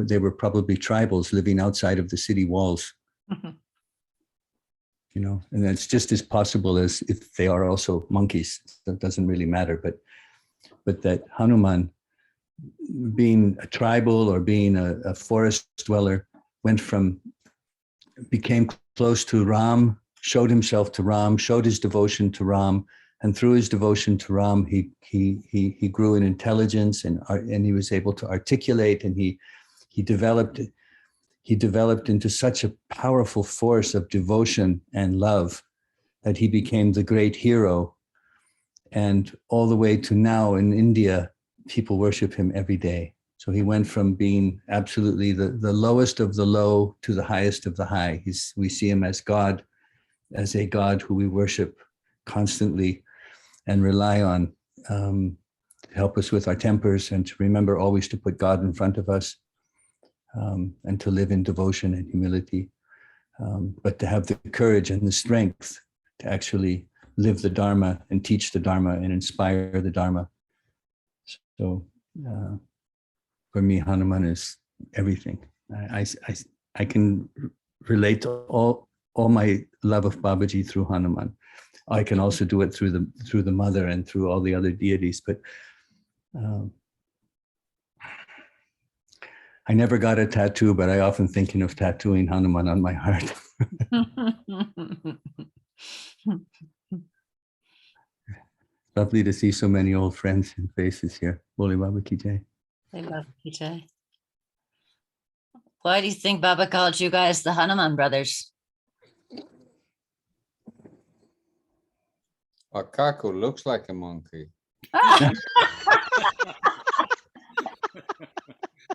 they were probably tribals living outside of the city walls. Mm-hmm. You know, and that's just as possible as if they are also monkeys. That doesn't really matter, but that Hanuman, being a tribal or being a forest dweller, became close to Ram, showed himself to Ram, showed his devotion to Ram, and through his devotion to Ram, he grew in intelligence and he was able to articulate, and he developed into such a powerful force of devotion and love that he became the great hero. And all the way to now in India, people worship him every day. So he went from being absolutely the lowest of the low to the highest of the high. We see him as God, as a God who we worship constantly and rely on to help us with our tempers, and to remember always to put God in front of us, and to live in devotion and humility, but to have the courage and the strength to actually live the Dharma and teach the Dharma and inspire the Dharma. So for me, Hanuman is everything. I can relate to all my love of Babaji through Hanuman. I can also do it through the mother and through all the other deities, but I never got a tattoo, but I often thinking of tattooing Hanuman on my heart. Lovely to see so many old friends and faces here. Bole Baba Ki Jai. Hey, Baba Ki Jai. Why do you think Baba called you guys the Hanuman brothers? Kaku looks like a monkey.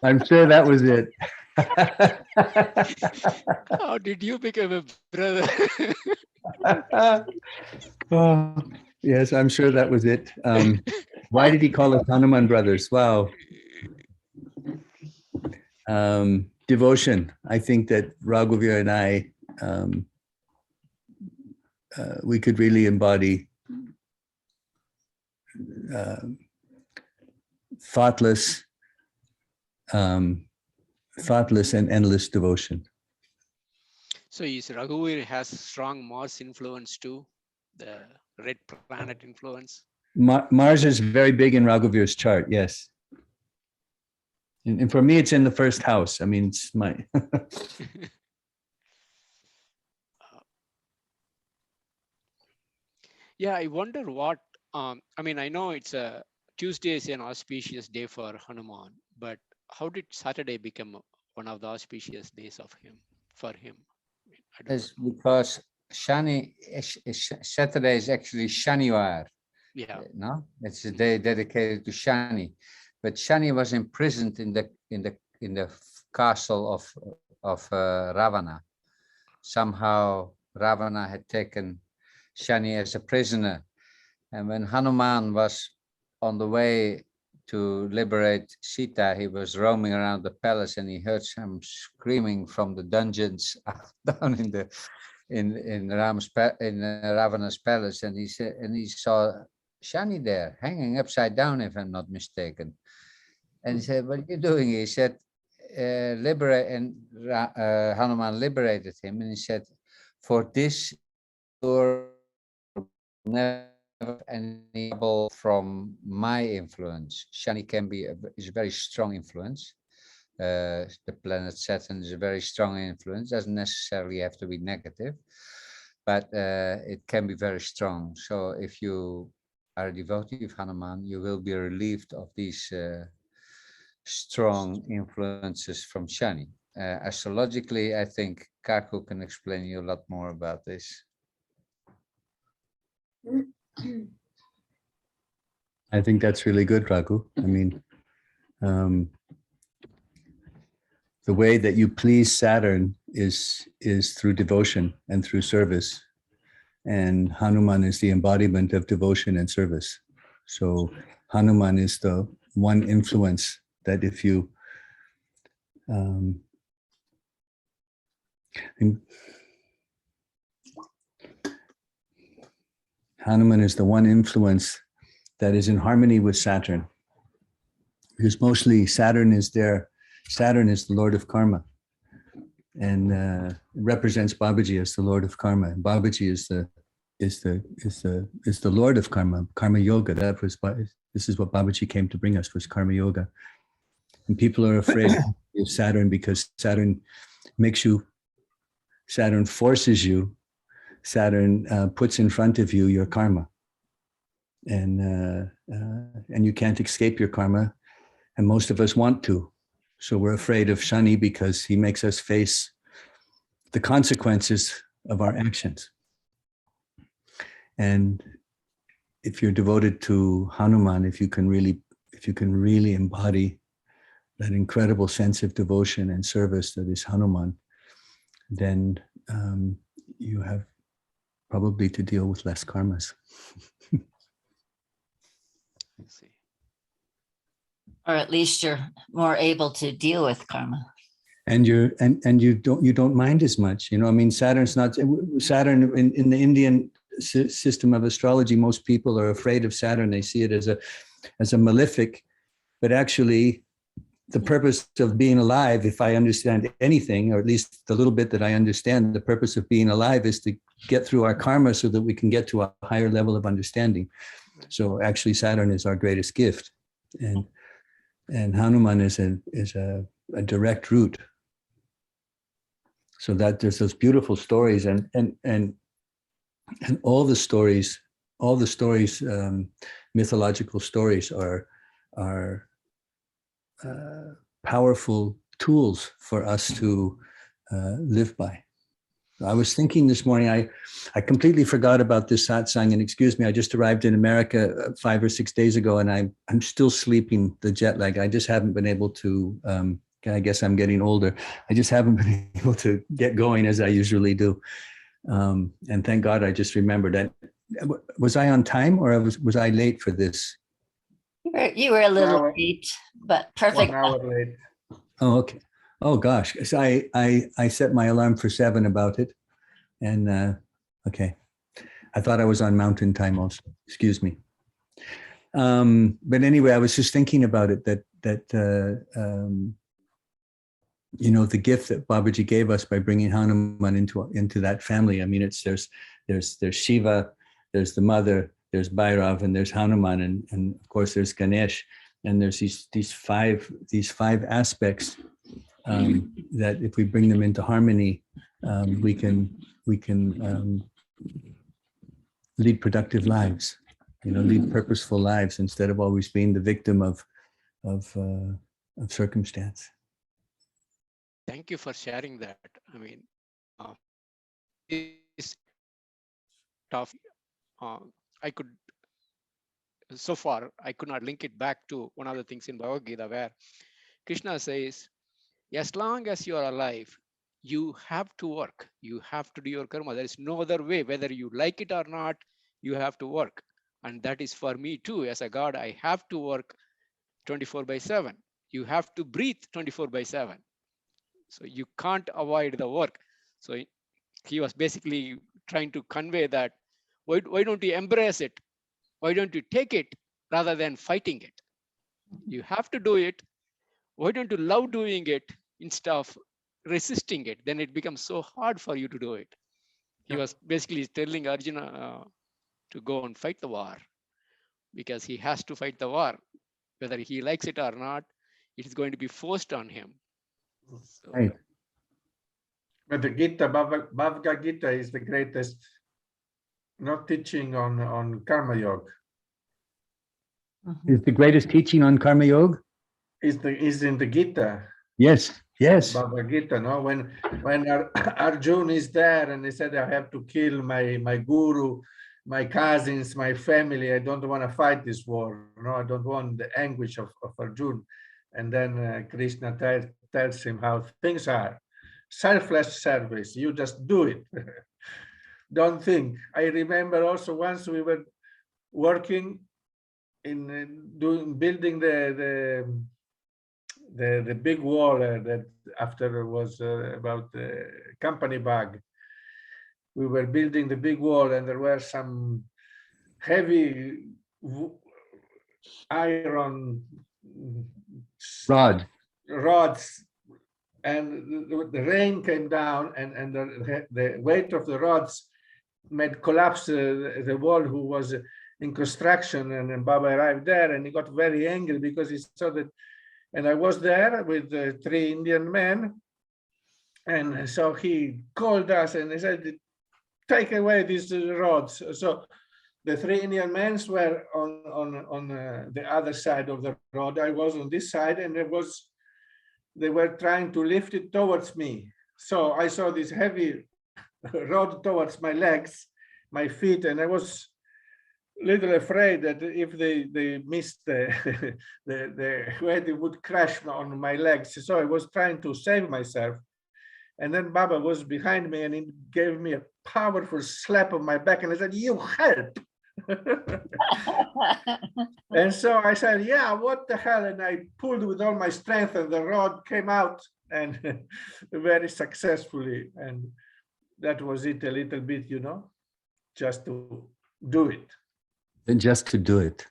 I'm sure that was it. How did you become a brother? Oh, yes, I'm sure that was it. Why did he call us Hanuman brothers? Wow. Devotion. I think that Raghuveer and I, we could really embody thoughtless and endless devotion. So is Raghuveer has strong Mars influence too, the red planet influence? Mars is very big in Raghuveer's chart, yes. And for me, it's in the first house. I mean, it's my. Yeah, I wonder what, I mean, I know it's a Tuesday is an auspicious day for Hanuman, but how did Saturday become one of the auspicious days of him, for him? I don't It's because Shani, Saturday is actually Shaniwar. Yeah. No, it's a day dedicated to Shani, but Shani was imprisoned in the castle of Ravana. Somehow Ravana had taken Shani as a prisoner, and when Hanuman was on the way to liberate Sita, he was roaming around the palace and he heard some screaming from the dungeons down in Ravana's palace, and he saw Shani there hanging upside down, if I'm not mistaken. And he said, "What are you doing?" He said, Hanuman liberated him, and he said, "For this you're never any trouble from my influence." Shani can be is a very strong influence. The planet Saturn is a very strong influence. Doesn't necessarily have to be negative, but it can be very strong. So if you are a devotee of Hanuman, you will be relieved of these strong influences from Shani. Astrologically, I think Kaku can explain you a lot more about this. I think that's really good, Raghu. I mean, the way that you please Saturn is through devotion and through service. And Hanuman is the embodiment of devotion and service. So Hanuman is the one influence that if you Hanuman is the one influence that is in harmony with Saturn. Because mostly Saturn is there. Saturn is the Lord of Karma, and represents Babaji as the Lord of Karma. And Babaji is the Lord of Karma, Karma Yoga. This is what Babaji came to bring us, was Karma Yoga. And people are afraid of Saturn because Saturn makes you, Saturn forces you, Saturn puts in front of you your karma, and you can't escape your karma. And most of us want to. So we're afraid of Shani because he makes us face the consequences of our actions. And if you're devoted to Hanuman, if you can really embody that incredible sense of devotion and service that is Hanuman, then you have probably to deal with less karmas. Or at least you're more able to deal with karma. And you don't mind as much. You know, I mean, Saturn's not Saturn in the Indian system of astrology. Most people are afraid of Saturn. They see it as a malefic, but actually, the purpose of being alive, if I understand anything, or at least the little bit that I understand, the purpose of being alive is to get through our karma so that we can get to a higher level of understanding. So actually, Saturn is our greatest gift, and Hanuman is a direct route. So that there's those beautiful stories, and all the stories, mythological stories are powerful tools for us to live by. I was thinking this morning, I completely forgot about this satsang, and excuse me, I just arrived in America 5 or 6 days ago, and I'm still sleeping, the jet lag. I just haven't been able to, I guess I'm getting older. I just haven't been able to get going as I usually do. And thank God I just remembered that. Was I on time, or was I late for this? You were a little late, but perfect. 1 hour late. Oh, okay. Oh gosh, so I set my alarm for 7 about it, and okay, I thought I was on mountain time also. Excuse me. But anyway, I was just thinking about it that you know, the gift that Babaji gave us by bringing Hanuman into that family. I mean, it's there's Shiva, there's the mother, there's Bhairav, and there's Hanuman, and of course there's Ganesh, and there's these five aspects that if we bring them into harmony, we can lead productive lives, you know, lead purposeful lives instead of always being the victim of circumstance. Thank you for sharing that. I mean, it's tough. I could, so far, I could not link it back to one of the things in Bhagavad Gita where Krishna says, as long as you are alive, you have to work. You have to do your karma. There is no other way. Whether you like it or not, you have to work. And that is for me too. As a God, I have to work 24/7. You have to breathe 24/7. So you can't avoid the work. So he was basically trying to convey that, why don't you embrace it? Why don't you take it rather than fighting it? You have to do it. Why don't you love doing it instead of resisting it? Then it becomes so hard for you to do it. He was basically telling Arjuna to go and fight the war because he has to fight the war. Whether he likes it or not, it is going to be forced on him. So, Right. But the Gita, Bhagavad Gita is the greatest, not teaching on karma yoga. Is the greatest teaching on karma yoga? Is in the Gita. Yes, yes. Bhagavad Gita, no? When Arjuna is there and he said, I have to kill my guru, my cousins, my family. I don't want to fight this war. No, I don't want the anguish of Arjuna. And then Krishna tells him how things are. Selfless service, you just do it. Don't think. I remember also once we were working in building the big wall that after was about the company bag. We were building the big wall and there were some heavy iron rods, and the rain came down and the weight of the rods made collapse the wall who was in construction, and then Baba arrived there and he got very angry because he saw that. And I was there with 3 Indian men. And so he called us and he said, take away these rods. So the 3 Indian men were on the other side of the road. I was on this side, and they were trying to lift it towards me. So I saw this heavy rod towards my legs, my feet, and I was little afraid that if they missed the weight, it would crash on my legs. So I was trying to save myself. And then Baba was behind me and he gave me a powerful slap on my back and I said, you help. And so I said, yeah, what the hell? And I pulled with all my strength and the rod came out and very successfully. And that was it a little bit, you know, just to do it. And just to do it.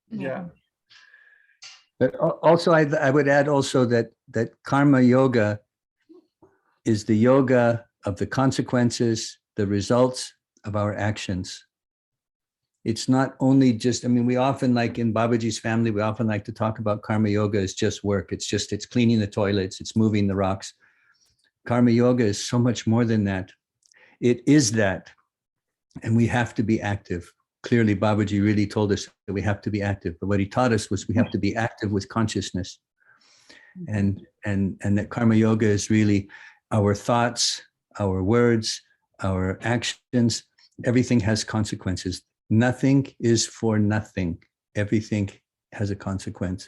Yeah. But also, I would add also that karma yoga is the yoga of the consequences, the results of our actions. It's not only just, I mean, we often, like in Babaji's family, we often like to talk about karma yoga as just work. It's cleaning the toilets, it's moving the rocks. Karma yoga is so much more than that. It is that, and we have to be active. Clearly, Babaji really told us that we have to be active, but what he taught us was we have to be active with consciousness. And that karma yoga is really our thoughts, our words, our actions. Everything has consequences. Nothing is for nothing. Everything has a consequence.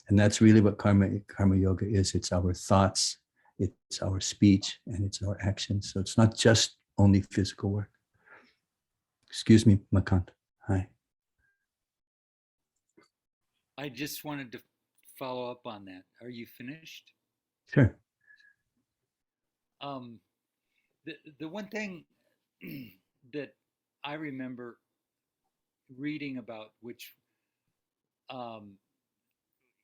And that's really what karma yoga is. It's our thoughts, it's our speech, and it's our actions. So it's not just only physical work. Excuse me, Makant. Hi. I just wanted to follow up on that. Are you finished? Sure. The one thing that I remember reading about, which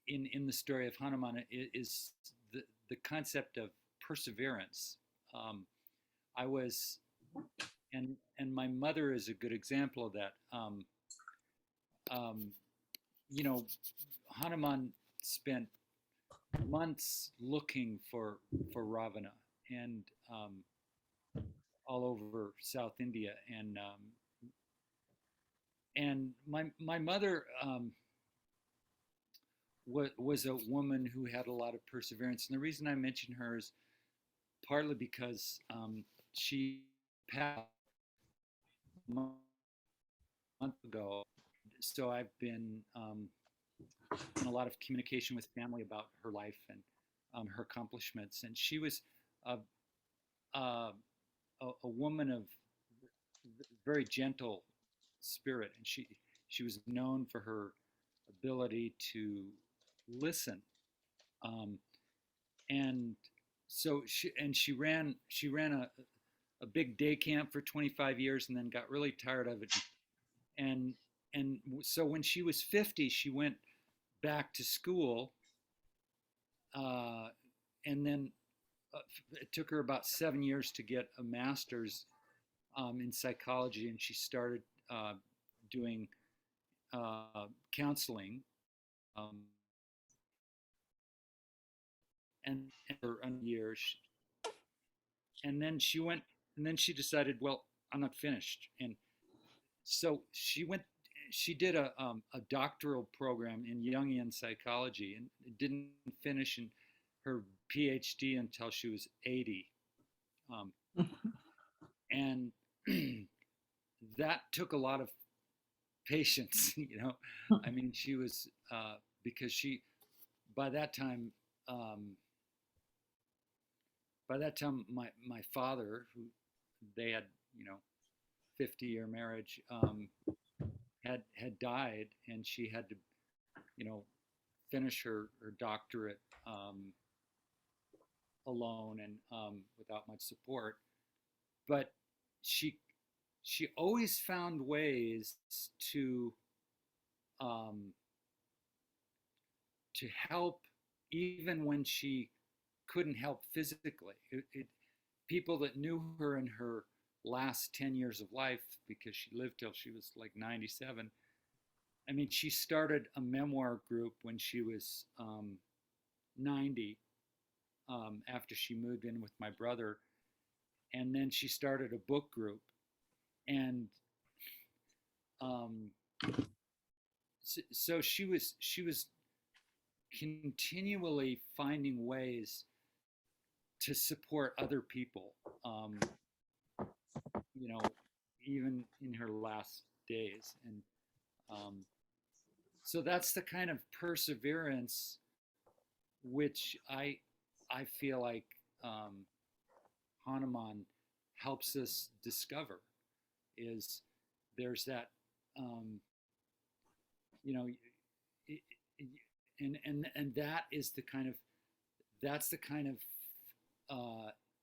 in the story of Hanuman, is the concept of perseverance. I was, and my mother is a good example of that. You know, Hanuman spent months looking for Ravana, and all over South India, and my mother was a woman who had a lot of perseverance, and the reason I mention her is partly because she passed a month ago, so I've been in a lot of communication with family about her life and her accomplishments, and she was a woman of very gentle spirit, and she was known for her ability to listen, and so she ran a big day camp for 25 years and then got really tired of it, and so when she was 50 she went back to school, and then it took her about 7 years to get a master's in psychology, and she started doing counseling, and for years, and then she decided, well, I'm not finished, and so she did a doctoral program in Jungian psychology, and didn't finish in her PhD until she was 80, and that took a lot of patience, you know. I mean, she was because by that time my father, who they had, you know, 50-year marriage, had died, and she had to, you know, finish her doctorate alone and without much support. But she always found ways to help, even when she couldn't help physically. People that knew her in her last 10 years of life, because she lived till she was like 97. I mean, she started a memoir group when she was 90, after she moved in with my brother, and then she started a book group, and so she was continually finding ways to support other people, you know, even in her last days, and so that's the kind of perseverance which I feel like Hanuman helps us discover. Is there's that you know, and that is the kind of, that's the kind of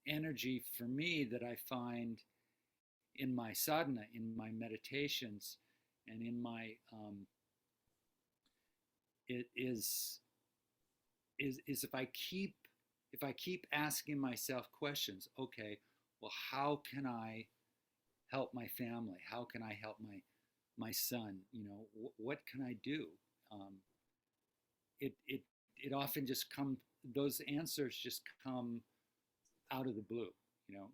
energy for me that I find in my sadhana, in my meditations, and in my it is if I keep asking myself questions, okay, well, how can I help my family? How can I help my son? You know, what can I do? It often just those answers just come out of the blue. You know,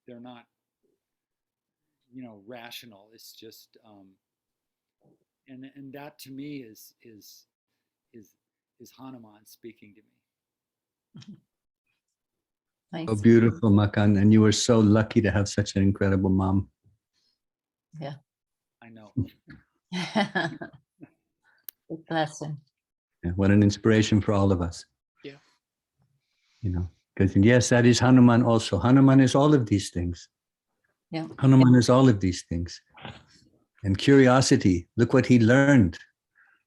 they're not, you know, rational. It's just, and that to me is Hanuman speaking to me. Thanks. So beautiful, Makan, and you were so lucky to have such an incredible mom. Yeah. I know. Good blessing. Yeah, what an inspiration for all of us. Yeah. You know, because yes, that is Hanuman also. Hanuman is all of these things. Yeah. Hanuman is all of these things. And curiosity, look what he learned.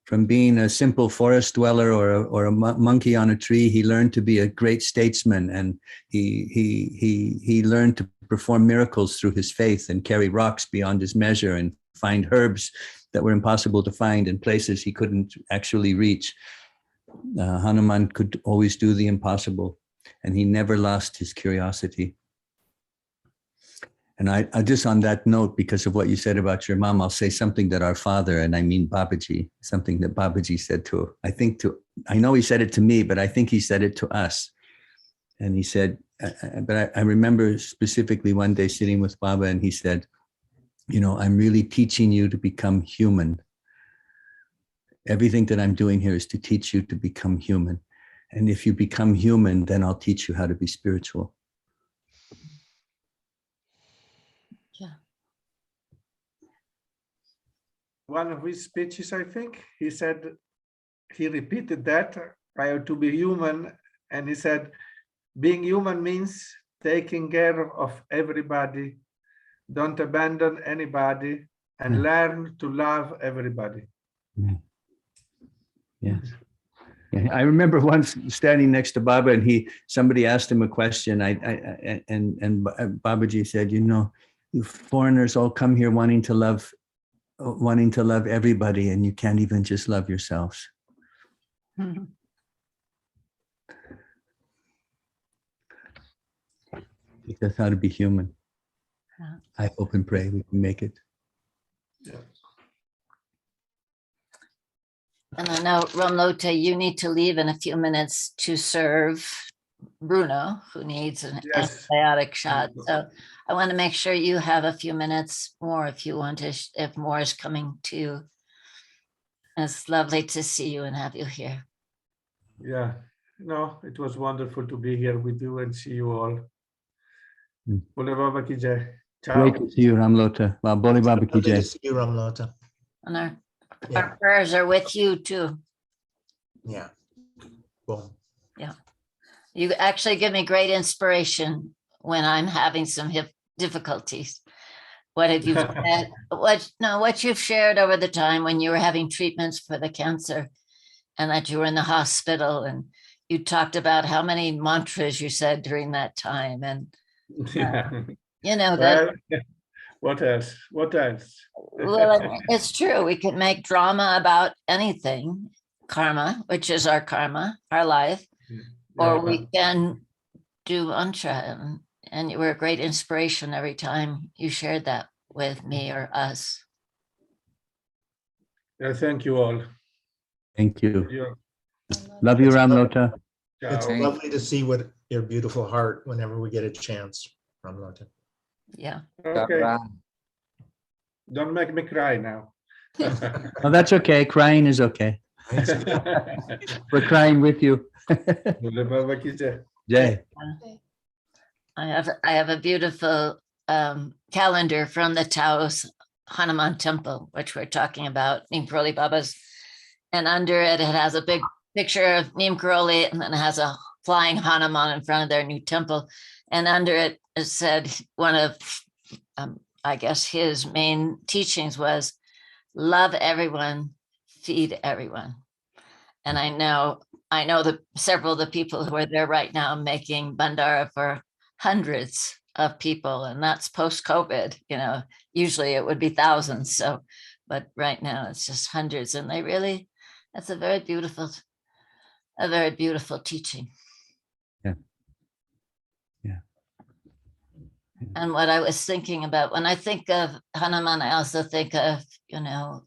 From being a simple forest dweller or a monkey on a tree, he learned to be a great statesman, and he learned to perform miracles through his faith and carry rocks beyond his measure and find herbs that were impossible to find in places he couldn't actually reach. Hanuman could always do the impossible, and he never lost his curiosity. And I just on that note, because of what you said about your mom, I'll say something that our father, and I mean Babaji, something that Babaji said to, I know he said it to me, but I think he said it to us. And he said, but I remember specifically one day sitting with Baba, and he said, you know, I'm really teaching you to become human. Everything that I'm doing here is to teach you to become human. And if you become human, then I'll teach you how to be spiritual. Yeah. One of his speeches, I think, he said, he repeated that, I have to be human. And he said, being human means taking care of everybody. Don't abandon anybody, and learn to love everybody. Yes. Yeah, I remember once standing next to Baba, and somebody asked him a question. And Babaji said, you know, you foreigners all come here wanting to love everybody, and you can't even just love yourselves. Mhm. That's how to be human. Yeah. I hope and pray we can make it. Yeah. And I know, Ramlota, you need to leave in a few minutes to serve Bruno, who needs an Yes. antibiotic shot. So I want to make sure you have a few minutes more if you want to, if more is coming to you. It's lovely to see you and have you here. Yeah, no, it was wonderful to be here with you and see you all. Bole Baba ki jai. Ciao. Great to see you, Ramlota. Bole Baba ki Lovely jai. to see you, Ramlota. And our Yeah, prayers are with you too. yeah. Boom. You actually give me great inspiration when I'm having some hip difficulties. What have you said? What you've shared over the time when you were having treatments for the cancer and that you were in the hospital, and you talked about how many mantras you said during that time. And Yeah. you know that. Well, what else? What else? Well, it's true. We can make drama about anything, karma, which is our karma, our life, or Yeah. we can do mantra. And you were a great inspiration every time you shared that with me or us. Yeah, thank you all. Thank you. Yeah. Love you, Ramlota. It's Ciao. lovely to see what your beautiful heart whenever we get a chance, Ramlota. Yeah. Okay. Don't make me cry now. Oh, that's okay. Crying is okay. We're crying with you. Bole Baba ki jai. Jai. I have a beautiful calendar from the Taos Hanuman temple, which we're talking about, Neem Karoli Baba's. And under it, it has a big picture of Neem Karoli, and then it has a flying Hanuman in front of their new temple. And under it, it said one of, I guess, his main teachings was love everyone, feed everyone. And I know that several of the people who are there right now making bandara for hundreds of people, and that's post-COVID. You know, usually it would be thousands. So, but right now it's just hundreds, and that's a very beautiful teaching. Yeah. Yeah. And what I was thinking about when I think of Hanuman, I also think of, you know,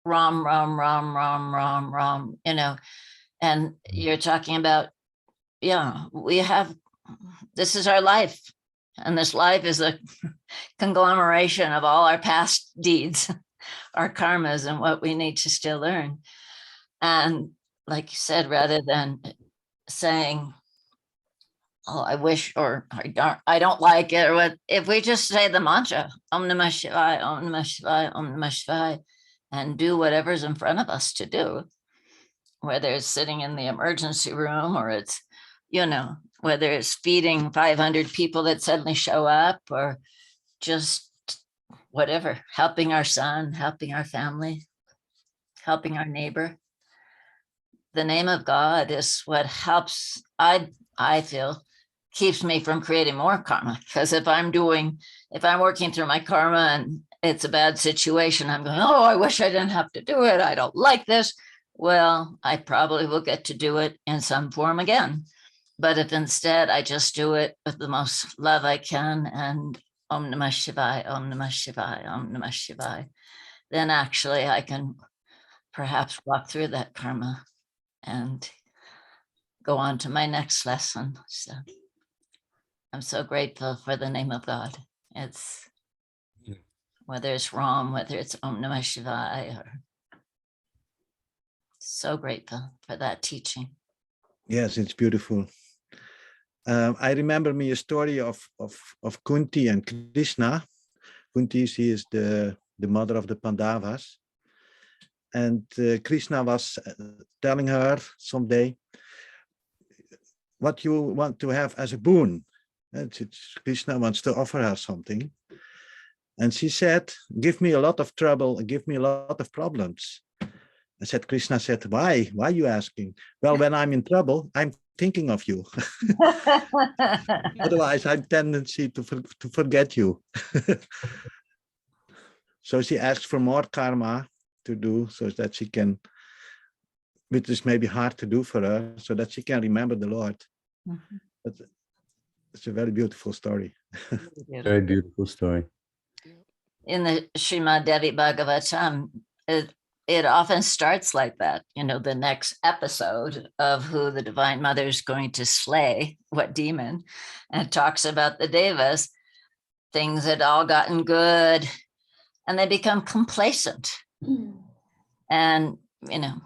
Ram, Ram, Ram, Ram, Ram, Ram, you know, and you're talking about, yeah, this is our life. And this life is a conglomeration of all our past deeds, our karmas, and what we need to still learn. And like you said, rather than saying, oh, I wish, or I don't like it, or what, if we just say the mantra, Om Namah Shivaya, Om Namah Shivaya, Om Namah Shivaya, and do whatever's in front of us to do, whether it's sitting in the emergency room, or it's, you know, whether it's feeding 500 people that suddenly show up, or just whatever, helping our son, helping our family, helping our neighbor. The name of God is what helps, I feel, keeps me from creating more karma. Because if I'm working through my karma and it's a bad situation, I'm going, oh, I wish I didn't have to do it. I don't like this. well, I probably will get to do it in some form again. But if instead I just do it with the most love I can and Om Namah Shivaya, Om Namah Shivaya, Om Namah Shivaya, then actually I can perhaps walk through that karma and go on to my next lesson. So I'm so grateful for the name of God. It's whether it's Ram, whether it's Om Namah Shivaya, or so grateful for that teaching. Yes, it's beautiful. I remember me a story of Kunti and Krishna. Kunti, she is the mother of the Pandavas. And Krishna was telling her someday what you want to have as a boon. And Krishna wants to offer her something. And she said, give me a lot of trouble and give me a lot of problems. I said, Krishna said, why? Why are you asking? Well, when I'm in trouble, I'm thinking of you. Otherwise, I have tendency to forget you. So she asked for more karma to do so that she can, which is maybe hard to do for her, so that she can remember the Lord. Mhm. But it's a very beautiful story. Very beautiful story. In the Srimad Devi Bhagavatam, it often starts like that. You know, the next episode of who the Divine Mother is going to slay, what demon, and it talks about the Devas. Things had all gotten good and they become complacent and, you know,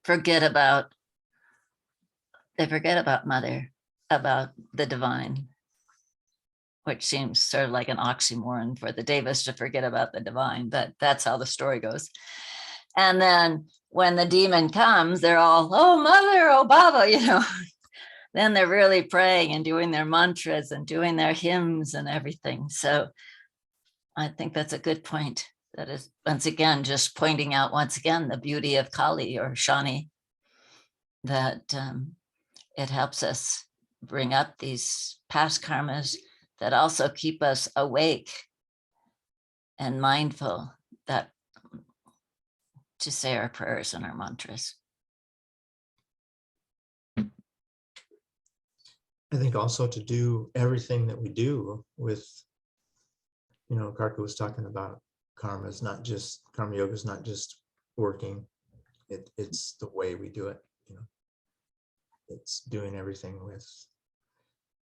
forget about Mother, about the divine, which seems sort of like an oxymoron for the Devas to forget about the divine, but that's how the story goes. And then when the demon comes, they're all, oh, Mother, oh, Baba, you know, then they're really praying and doing their mantras and doing their hymns and everything. So I think that's a good point. That is, once again, just pointing out once again the beauty of Kali or Shani, that it helps us bring up these past karmas that also keep us awake and mindful that to say our prayers and our mantras. I think also to do everything that we do with, you know, Karka was talking about karma is not just, karma yoga is not just working. It's the way we do it, you know. It's doing everything with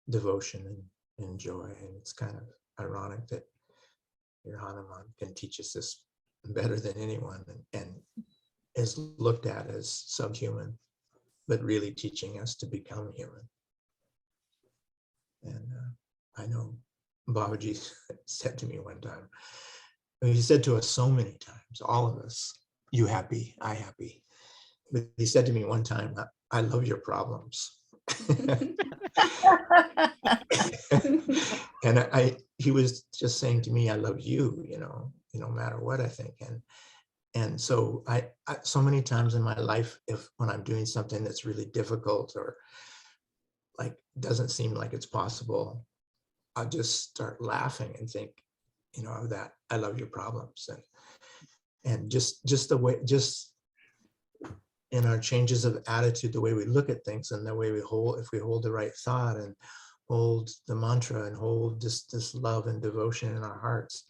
devotion and joy. And it's kind of ironic that your Hanuman can teach us this better than anyone and is looked at as subhuman, but really teaching us to become human. And I know Babaji said to me one time, he said to us so many times, all of us, you happy, I happy. But he said to me one time, I love your problems. And he was just saying to me, I love you, you know, no matter what, I think. And so I so many times in my life, when I'm doing something that's really difficult or like doesn't seem like it's possible, I'll just start laughing and think, you know, of that, I love your problems. And just the way, just in our changes of attitude, the way we look at things and the way we hold, if we hold the right thought and hold the mantra and hold this love and devotion in our hearts,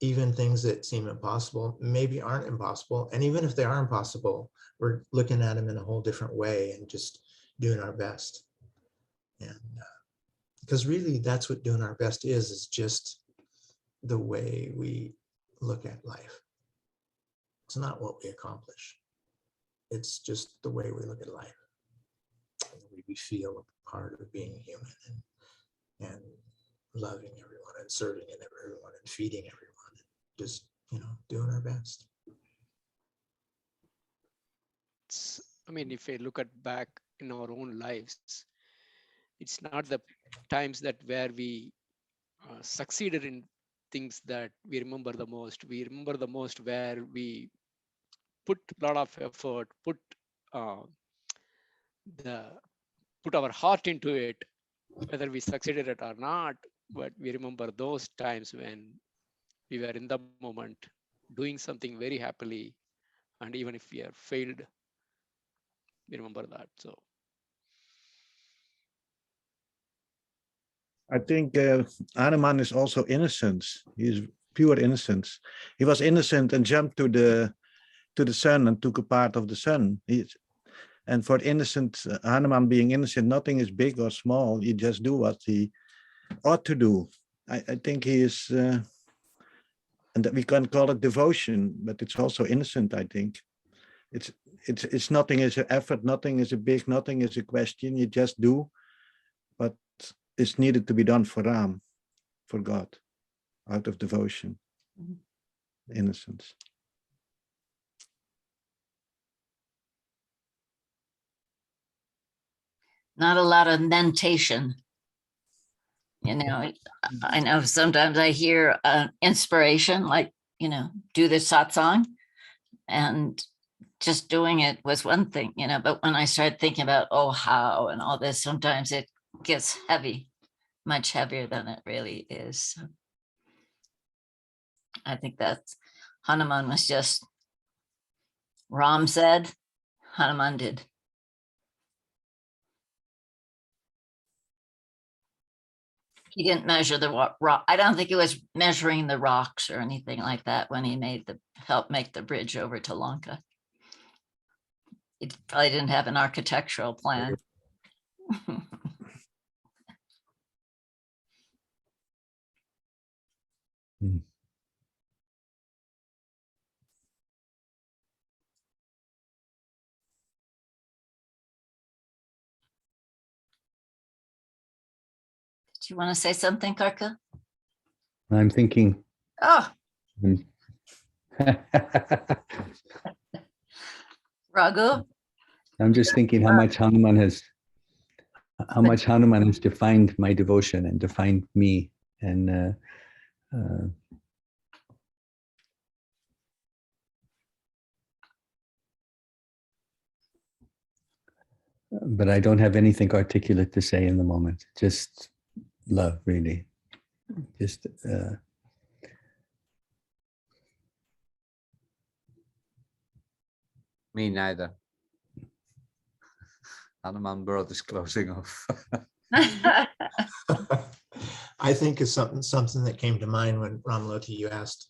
even things that seem impossible maybe aren't impossible. And even if they are impossible, we're looking at them in a whole different way and just doing our best. And because really that's what doing our best is just the way we look at life. It's not what we accomplish. It's just the way we look at life. The way we feel a part of being human and loving everyone and serving everyone and feeding everyone and just, you know, doing our best. I mean, if I look at back in our own lives, it's not the times that where we succeeded in things that we remember the most. We remember the most where we put a lot of effort, put our heart into it, whether we succeeded it or not. But we remember those times when we were in the moment, doing something very happily, And even if we have failed, we remember that. So I think Hanuman is also innocence. He is pure innocence. He was innocent and jumped to the sun and took a part of the sun. And for innocent Hanuman being innocent, nothing is big or small. He just do what he ought to do. I think he is, and that we can call it devotion, but it's also innocent. I think it's nothing is an effort, nothing is a big, nothing is a question. You just do what is needed to be done for Ram, for God, out of devotion, innocence. Not a lot of mentation. You know, I know sometimes I hear inspiration, like, you know, do the satsang, and just doing it was one thing, you know, but when I started thinking about, oh, how and all this, sometimes it gets heavy, much heavier than it really is. So I think that Hanuman was just, Ram said, Hanuman did. He didn't measure the rock. I don't think he was measuring the rocks or anything like that when he helped make the bridge over to Lanka. He probably didn't have an architectural plan. Do you want to say something, Karka? I'm thinking. Oh. Raghu? I'm just thinking how much Hanuman has defined my devotion and defined me. And but I don't have anything articulate to say in the moment. Just love, really. Just Me neither. Hanuman world is closing off. I think is something that came to mind when Ramaloti, you asked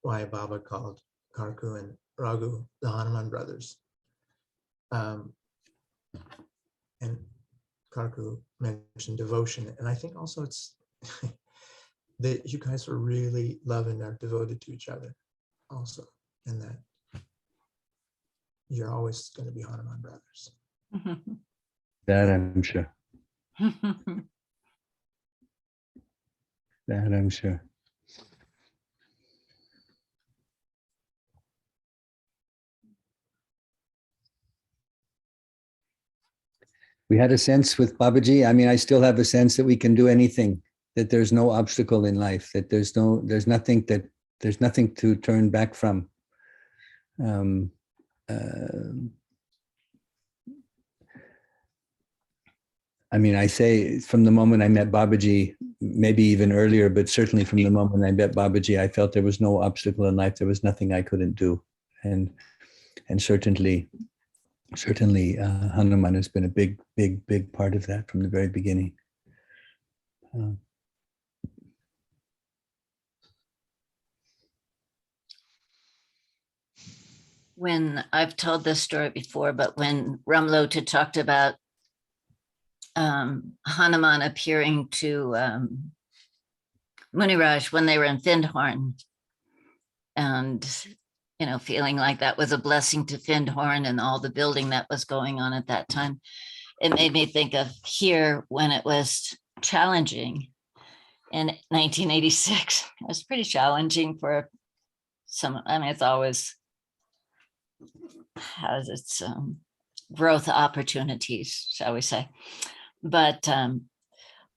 why Baba called Karku and Raghu the Hanuman brothers. And Karku mentioned devotion. And I think also it's that you guys are really loving and are devoted to each other also. And that you're always going to be Hanuman brothers. that I'm sure. That I'm sure. We had a sense with Babaji. I mean, I still have a sense that we can do anything, that there's no obstacle in life, that there's nothing to turn back from. I mean, I say from the moment I met Babaji, maybe even earlier, but certainly from the moment I met Babaji, I felt there was no obstacle in life. There was nothing I couldn't do. And certainly Hanuman has been a big part of that from the very beginning. When I've told this story before, but when Ramlota talked about Hanuman appearing to Muniraj when they were in Findhorn, and you know, feeling like that was a blessing to Findhorn and all the building that was going on at that time, it made me think of here when it was challenging in 1986. It was pretty challenging for some. I mean, it's always has its growth opportunities, shall we say. But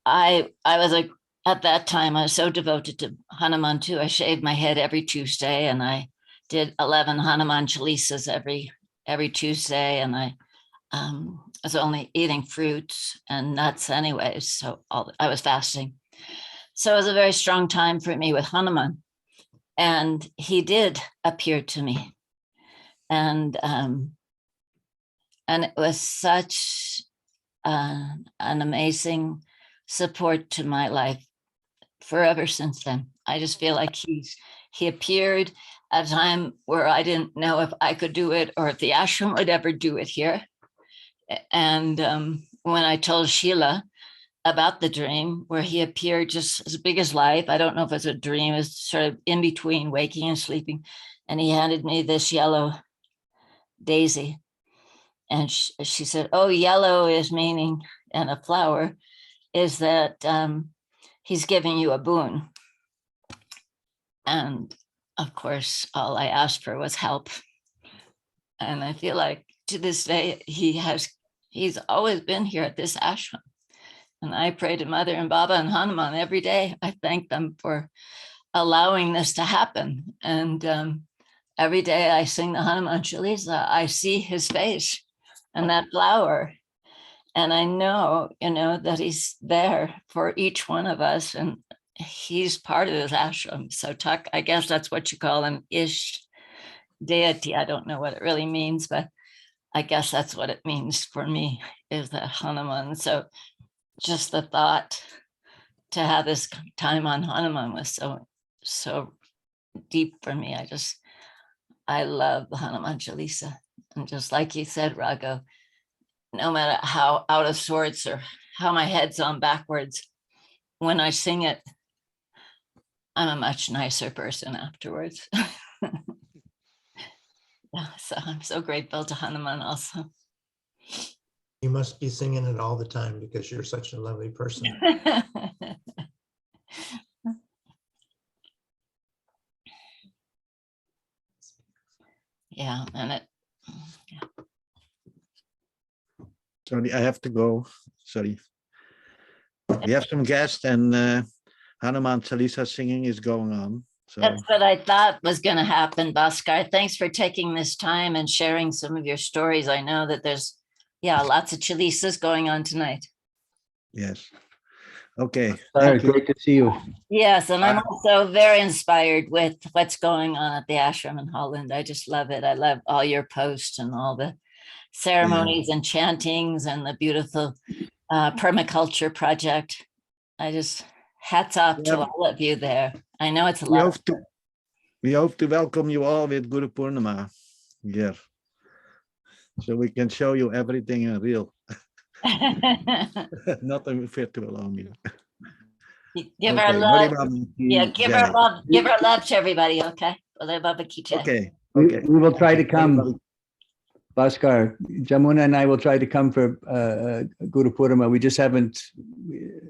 I was like, at that time, I was so devoted to Hanuman too. I shaved my head every Tuesday, and I did 11 Hanuman Chalisas every Tuesday, and I was only eating fruits and nuts anyways. So I was fasting. So it was a very strong time for me with Hanuman. And he did appear to me. And it was such an amazing support to my life forever since then. I just feel like he appeared at a time where I didn't know if I could do it or if the ashram would ever do it here. And when I told Sheila about the dream where he appeared just as big as life, I don't know if it's a dream, it's sort of in between waking and sleeping. And he handed me this yellow daisy. And she said, oh, yellow is meaning, and a flower is that he's giving you a boon. And of course, all I asked for was help. And I feel like to this day, he's always been here at this ashram. And I pray to Mother and Baba and Hanuman every day. I thank them for allowing this to happen. And every day I sing the Hanuman Chalisa, I see his face and that flower. And I know, that he's there for each one of us. And he's part of this ashram. So I guess that's what you call an ish deity. I don't know what it really means, but I guess that's what it means for me, is that Hanuman. So just the thought to have this time on Hanuman was so deep for me. I love the Hanuman Chalisa. And just like you said, Raghu, no matter how out of sorts or how my head's on backwards, when I sing it, I'm a much nicer person afterwards. Yeah, so I'm so grateful to Hanuman also. You must be singing it all the time because you're such a lovely person. Yeah, and it. Yeah. Sorry, I have to go. Sorry. We have some guests, and Hanuman Chalisa singing is going on. So That's what I thought was going to happen, Bhaskar. Thanks for taking this time and sharing some of your stories. I know that there's, lots of Chalisas going on tonight. yes. Okay. Great to see you. Yes, and I'm also very inspired with what's going on at the ashram in Holland. I just love it. I love all your posts and all the ceremonies and chantings and the beautiful permaculture project. Hats off to all of you there. I know it's a lot. We hope to welcome you all with Guru Purnima here, so we can show you everything in real, not a virtual only. Give her love. Yeah, give her love. Give her love to everybody. Okay. Okay. We will try to come. Bhaskar, Jamuna and I will try to come for Guru Purnima. We just haven't.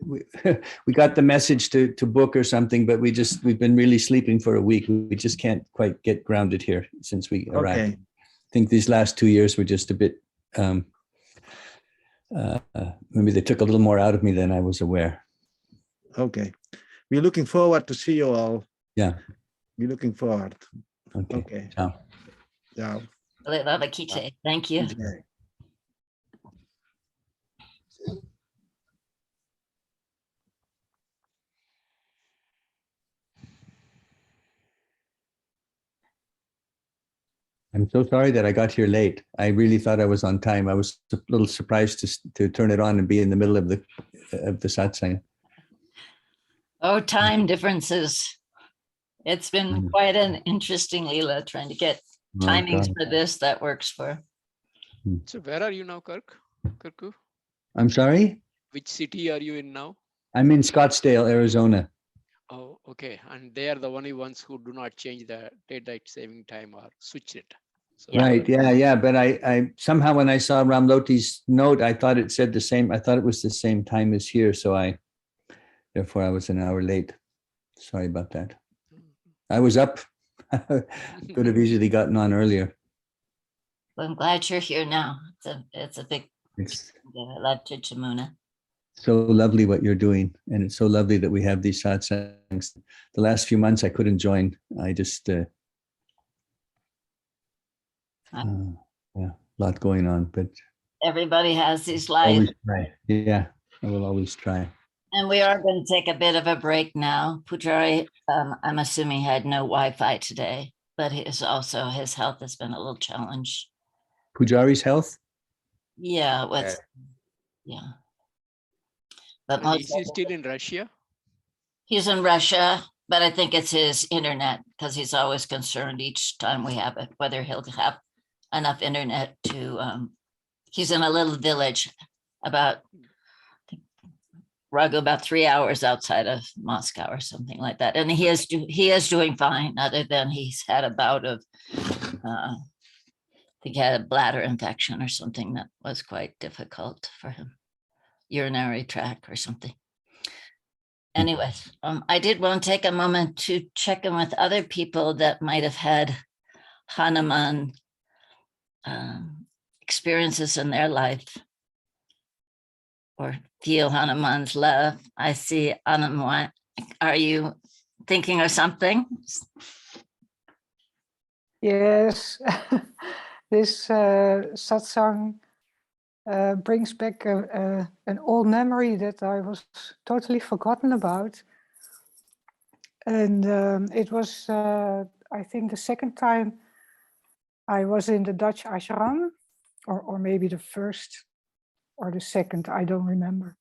We got the message to book or something, but we've been really sleeping for a week. We just can't quite get grounded here since we arrived. Okay. I think these last 2 years were just a bit. Maybe they took a little more out of me than I was aware. Okay. We're looking forward to see you all. Yeah. We're looking forward. Okay. Ciao. Ciao. Thank you. Okay. I'm so sorry that I got here late. I really thought I was on time. I was a little surprised to turn it on and be in the middle of the satsang. Oh, time differences. It's been quite an interesting Leela trying to get timings for this that works for. So where are you now, Kirku? I'm sorry? Which city are you in now? I'm in Scottsdale, Arizona. Oh, okay. And they are the only ones who do not change the daylight saving time or switch it. So Right. Yeah. But I somehow when I saw Ramloti's note, I thought it said the same. I thought it was the same time as here. So therefore I was an hour late. Sorry about that. I was up. Could have easily gotten on earlier. Well, I'm glad you're here now. It's a big love to Jamuna. So lovely what you're doing. And it's so lovely that we have these satsangs. The last few months I couldn't join. I just, a lot going on, but everybody has these lives. Always try. Yeah, I will always try. And we are going to take a bit of a break now. Pujari, I'm assuming had no Wi-Fi today, but his health has been a little challenged. Pujari's health? Yeah, with yeah. But And is he still in Russia? He's in Russia, but I think it's his internet because he's always concerned each time we have it, whether he'll have enough internet to, he's in a little village about 3 hours outside of Moscow or something like that. And he is doing fine, other than he's had a bout of, I think he had a bladder infection or something that was quite difficult for him, urinary tract or something. Anyways, I did want to take a moment to check in with other people that might have had Hanuman experiences in their life or feel Hanuman's love. I see Hanuman. Are you thinking of something? Yes, this satsang brings back an old memory that I was totally forgotten about. And it was, I think, the second time I was in the Dutch ashram, or maybe the first or the second, I don't remember.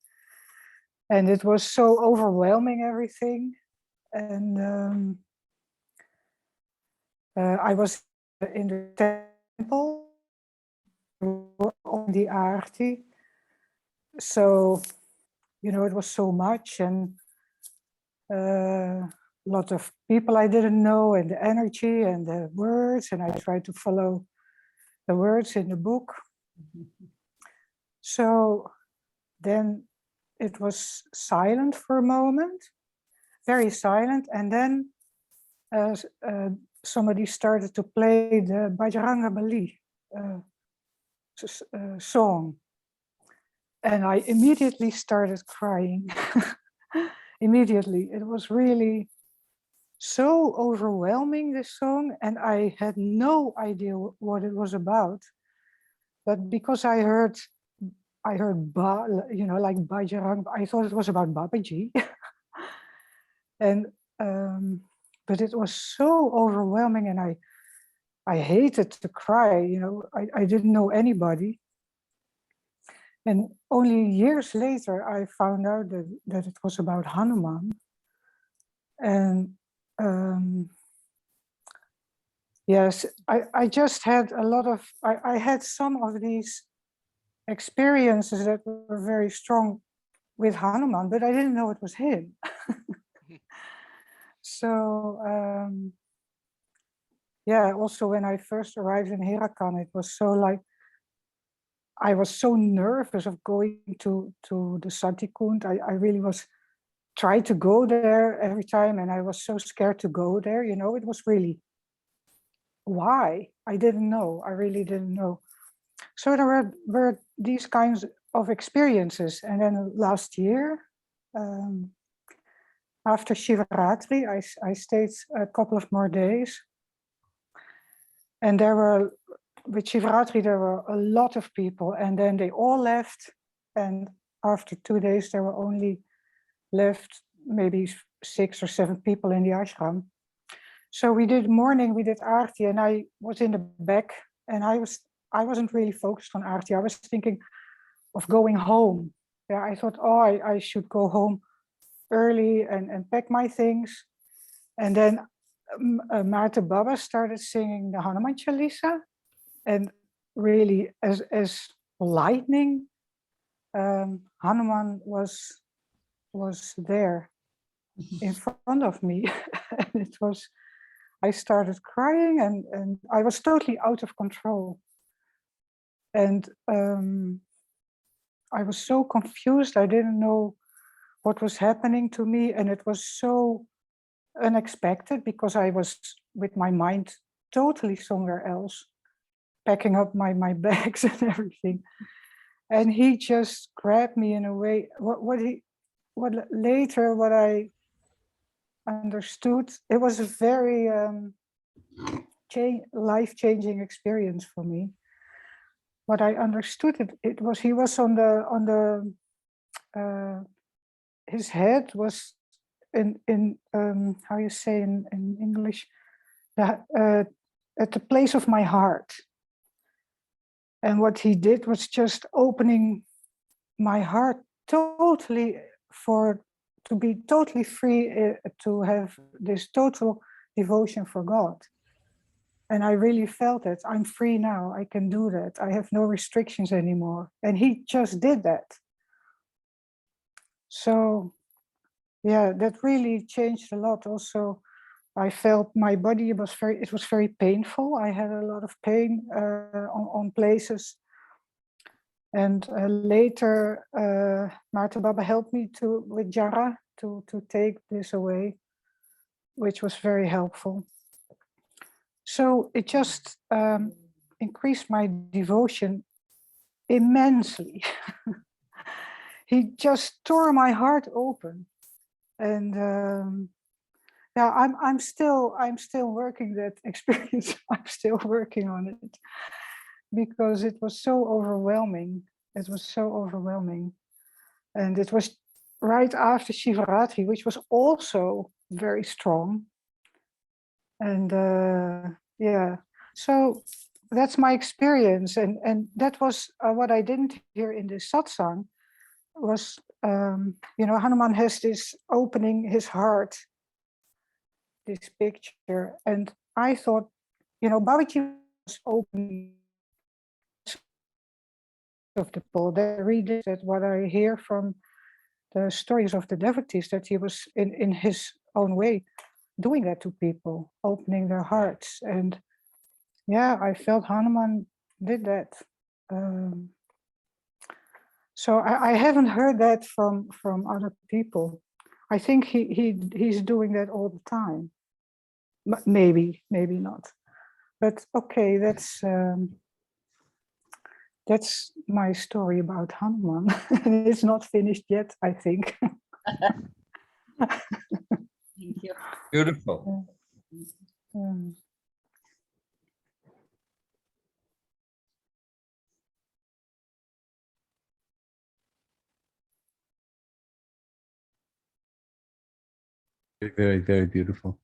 And it was so overwhelming, everything. And I was in the temple on the aarti. So, you know, it was so much, and a lot of people I didn't know, and the energy and the words, and I tried to follow the words in the book. So then it was silent for a moment, very silent, and then somebody started to play the Bajranga Bali song. And I immediately started crying. Immediately. It was really so overwhelming, this song, and I had no idea what it was about. But because I heard you know, like Bajrang, I thought it was about Babaji. And but it was so overwhelming, and I hated to cry, you know. I didn't know anybody. And only years later, I found out that it was about Hanuman. And yes, I just had a lot of, I had some of these experiences that were very strong with Hanuman, but I didn't know it was him. So, yeah, also when I first arrived in Haidakhandi, it was so like, I was so nervous of going to the Santikund. I really was trying to go there every time, and I was so scared to go there. You know, it was really, why? I didn't know. I really didn't know. So there were these kinds of experiences. And then last year, after Shivaratri, I stayed a couple of more days. And there were, with Shivaratri, there were a lot of people, and then they all left. And after 2 days, there were only left maybe 6 or 7 people in the ashram. So we did aarti, and I was in the back, and I wasn't really focused on aarti. I was thinking of going home. Yeah, I thought, oh, I should go home early and pack my things. And then Maarten Baba started singing the Hanuman Chalisa, and really as lightning, Hanuman was there in front of me. And it was, I started crying, and I was totally out of control. And I was so confused. I didn't know what was happening to me. And it was so unexpected because I was with my mind totally somewhere else, packing up my bags and everything. And he just grabbed me in a way, what I understood, it was a very life-changing experience for me. What I understood, it was, he was on the his head was in how you say in English, at the place of my heart. And what he did was just opening my heart totally to be totally free, to have this total devotion for God. And I really felt that I'm free now. I can do that. I have no restrictions anymore. And he just did that. So yeah, that really changed a lot. Also, I felt my body was very painful. I had a lot of pain on places. And later, Maarten Baba helped me with Jara to take this away, which was very helpful. So it just increased my devotion immensely. He just tore my heart open, and yeah, I'm still working that experience. I'm still working on it because it was so overwhelming. It was so overwhelming, and it was right after Shivaratri, which was also very strong. And yeah, so that's my experience, and that was what I didn't hear in this satsang was, you know, Hanuman has this opening his heart, this picture, and I thought, you know, Babaji was opening of the pole. They read that what I hear from the stories of the devotees, that he was in his own way doing that to people, opening their hearts. And yeah, I felt Hanuman did that. So I haven't heard that from other people. I think he's doing that all the time. Maybe not. But okay, that's my story about Hanuman. And it's not finished yet, I think. Thank you. Beautiful. Very, very beautiful.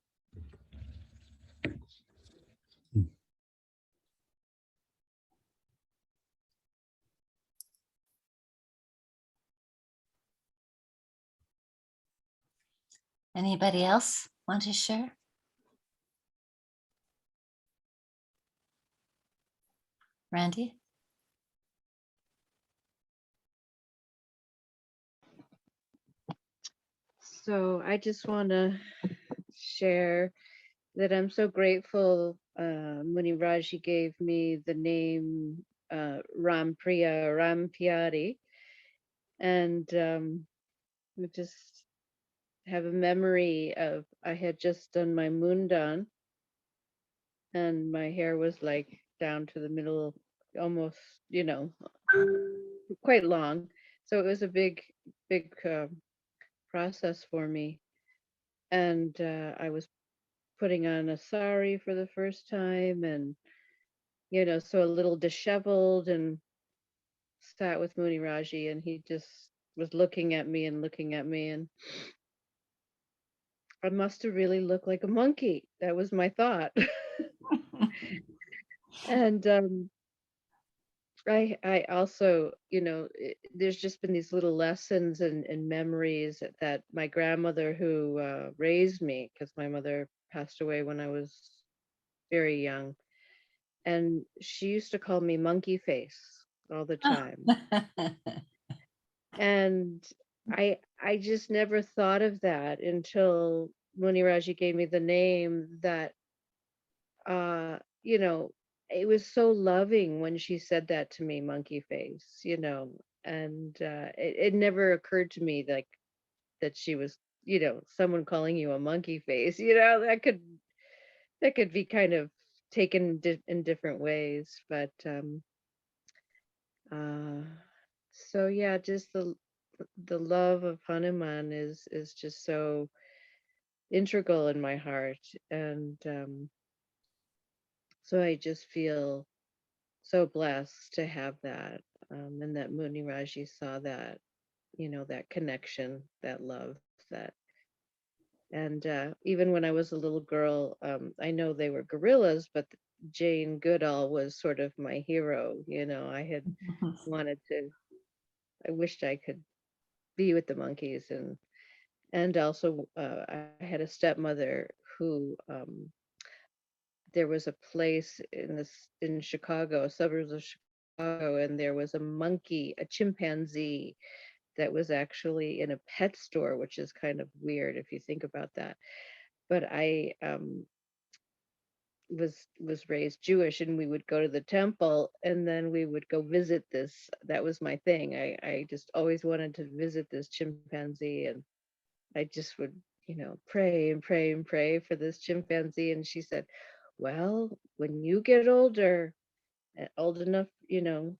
Anybody else want to share? Randy? So I just want to share that I'm so grateful Muni Raji gave me the name Ram Priya, Ram Pyari. And I just have a memory of, I had just done my Mundan and my hair was like down to the middle, almost, you know, quite long. So it was a big process for me. And I was putting on a sari for the first time, and you know, so a little disheveled, and sat with Muni Raji, and he just was looking at me, and I must have really looked like a monkey. That was my thought. And I also, you know, there's just been these little lessons and memories that my grandmother, who raised me, because my mother passed away when I was very young, and she used to call me monkey face all the time. And I just never thought of that until Muni Raji gave me the name. That you know, it was so loving when she said that to me, monkey face, you know. And it never occurred to me like that she was, you know, someone calling you a monkey face, you know, that could be kind of taken in different ways. But so yeah, just the love of Hanuman is just so integral in my heart. And so I just feel so blessed to have that, and that Muni Raji saw that, you know, that connection, that love, that And even when I was a little girl, I know they were gorillas, but Jane Goodall was sort of my hero. You know, I had wanted to, I wished I could be with the monkeys. And also I had a stepmother who, there was a place in Chicago, suburbs of Chicago, and there was a monkey, a chimpanzee that was actually in a pet store, which is kind of weird if you think about that. But I was raised Jewish, and we would go to the temple, and then we would go visit this. That was my thing. I just always wanted to visit this chimpanzee, and I just would, you know, pray and pray and pray for this chimpanzee. And she said, well, when you get older, old enough, you know,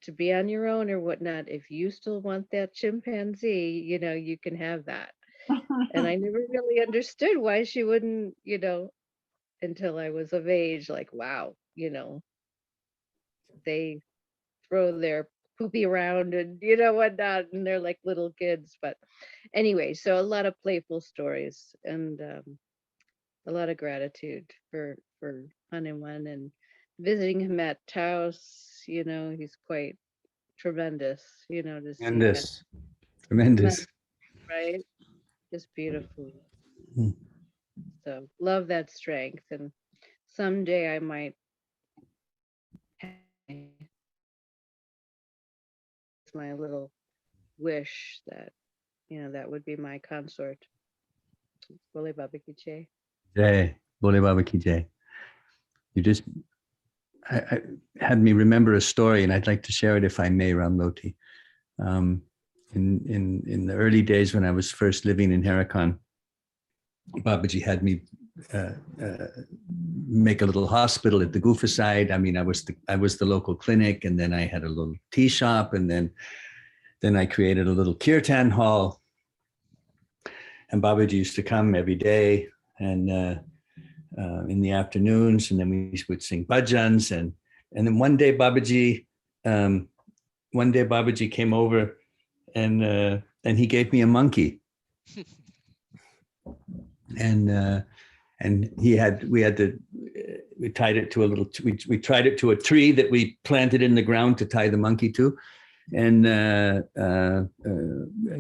to be on your own or whatnot, if you still want that chimpanzee, you know, you can have that. And I never really understood why she wouldn't, you know, until I was of age, like, wow, you know, they throw their poopy around and, you know, whatnot, and they're like little kids. But anyway, so a lot of playful stories, and a lot of gratitude for Hanuman, and visiting him at Taos, you know, he's quite tremendous, you know, to see that. Tremendous. Right? Just beautiful. Hmm. So love that strength. And someday I might it's my little wish that, you know, that would be my consort. Bole Baba Ki Jai. Jai, Bole Baba Ki Jai. You just I had me remember a story, and I'd like to share it if I may, Ramloti. In the early days when I was first living in Haidakhandi, Babaji had me make a little hospital at the Gufa side. I mean, I was the local clinic, and then I had a little tea shop, and then I created a little kirtan hall. And Babaji used to come every day, and in the afternoons, and then we would sing bhajans, and then one day Babaji came over, and he gave me a monkey. And we tied it to we tied it to a tree that we planted in the ground to tie the monkey to, and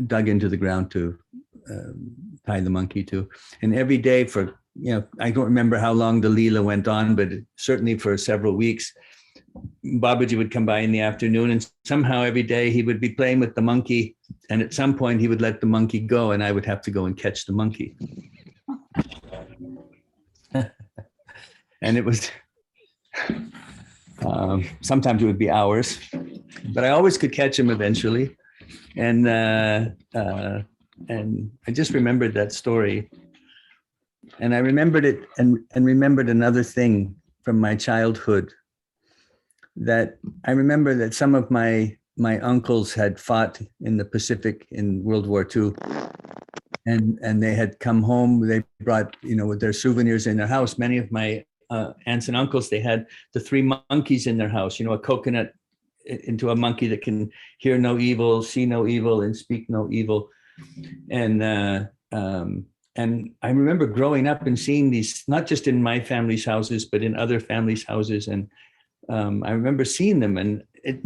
dug into the ground to tie the monkey to. And every day for, you know, I don't remember how long the Leela went on, but certainly for several weeks, Babaji would come by in the afternoon, and somehow every day he would be playing with the monkey, and at some point he would let the monkey go, and I would have to go and catch the monkey. And it was sometimes it would be hours, but I always could catch him eventually. And I just remembered that story, and I remembered it, and remembered another thing from my childhood, that I remember that some of my uncles had fought in the Pacific in World War II, and they had come home. They brought, you know, with their souvenirs in their house. Many of my aunts and uncles, they had the three monkeys in their house, you know, a coconut into a monkey that can hear no evil, see no evil, and speak no evil. And I remember growing up and seeing these, not just in my family's houses, but in other families' houses. And I remember seeing them, and it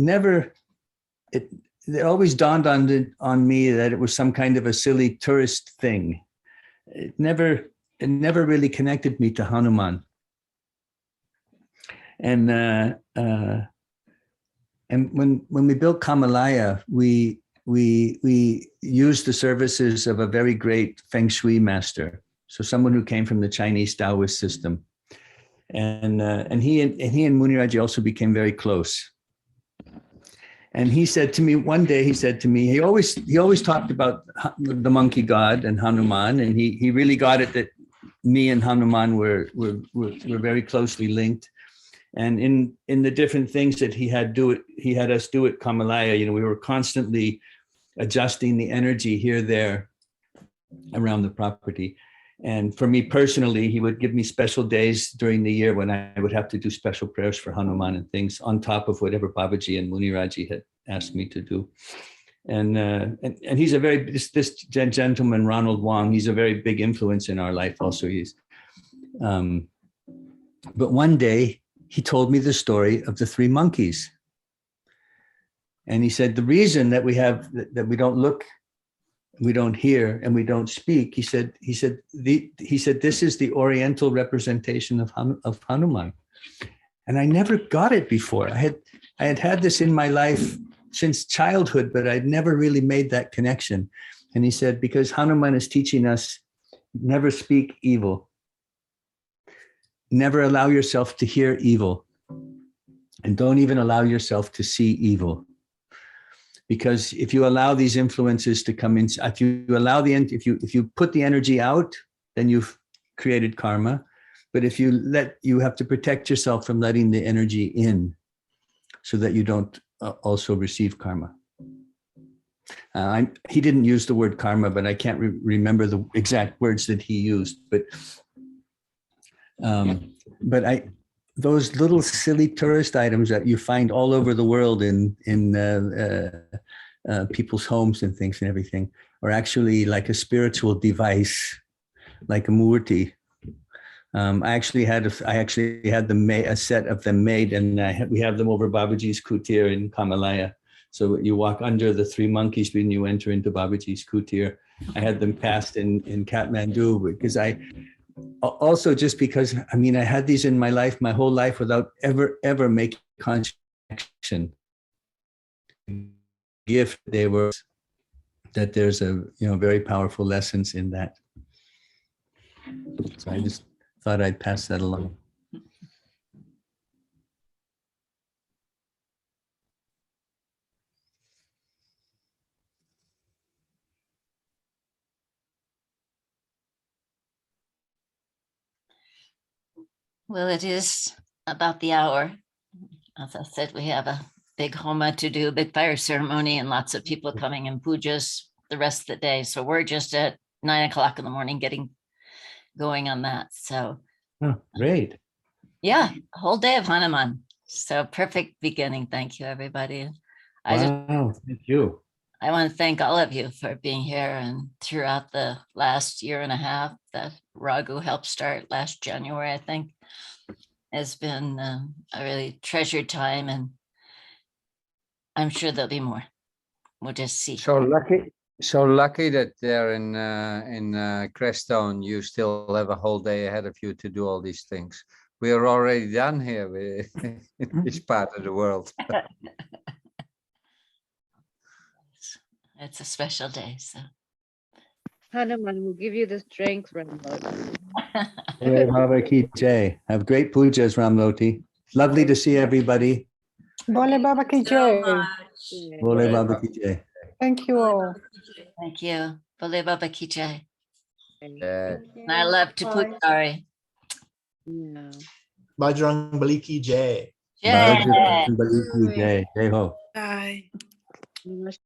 always dawned on me that it was some kind of a silly tourist thing. It never really connected me to Hanuman. And when we built Kamalaya, we used the services of a very great Feng Shui master, so someone who came from the Chinese Taoist system, and he and Muniraji also became very close. And he said to me one day, he always talked about the monkey god and Hanuman, and he really got it that me and Hanuman were very closely linked. And in the different things that he had us do at Kamalaya, you know, we were constantly adjusting the energy here, there, around the property. And for me personally, he would give me special days during the year when I would have to do special prayers for Hanuman and things on top of whatever Babaji and Muniraji had asked me to do. And he's a very, this gentleman, Ronald Wong, he's a very big influence in our life also. But one day he told me the story of the three monkeys. And he said, the reason that we don't look, we don't hear, and we don't speak, he said, this is the Oriental representation of Hanuman. And I never got it before. I had this in my life since childhood, but I'd never really made that connection. And he said, because Hanuman is teaching us, never speak evil. Never allow yourself to hear evil. And don't even allow yourself to see evil. Because if you allow these influences to come in, if you put the energy out, then you've created karma. But if you have to protect yourself from letting the energy in so that you don't also receive karma. He didn't use the word karma, but I can't remember the exact words that he used. But those little silly tourist items that you find all over the world in people's homes and things and everything are actually like a spiritual device, like a murti. I actually had a set of them made, and we have them over Babaji's kutir in Kamalaya. So you walk under the three monkeys when you enter into Babaji's kutir. I had them cast in Kathmandu because I had these in my life, my whole life, without ever making conscious connection. Gift they were, that there's a very powerful lessons in that. So I just thought I'd pass that along. Well, it is about the hour. As I said, we have a big homa to do, a big fire ceremony, and lots of people coming in pujas the rest of the day. So we're just at 9 o'clock in the morning getting going on that. So great. Yeah, a whole day of Hanuman. So perfect beginning. Thank you, everybody. Thank you. I want to thank all of you for being here and throughout the last year and a half that Raghu helped start last January, I think. It's been a really treasured time, and I'm sure there'll be more. We'll just see. So lucky that there in Crestone, you still have a whole day ahead of you to do all these things. We are already done here in this part of the world. It's a special day, so. Hanuman will give you the strength, Ramloti. Have great pujas, Ramloti. Lovely to see everybody. Bole Baba ki jai. Bole Baba ki jai. Thank you all. Thank you. Bole Baba ki jai. Yeah. And I love to Pujari. Yeah. Bajrang Bali ki jai. Jai. Jai ho. Bye.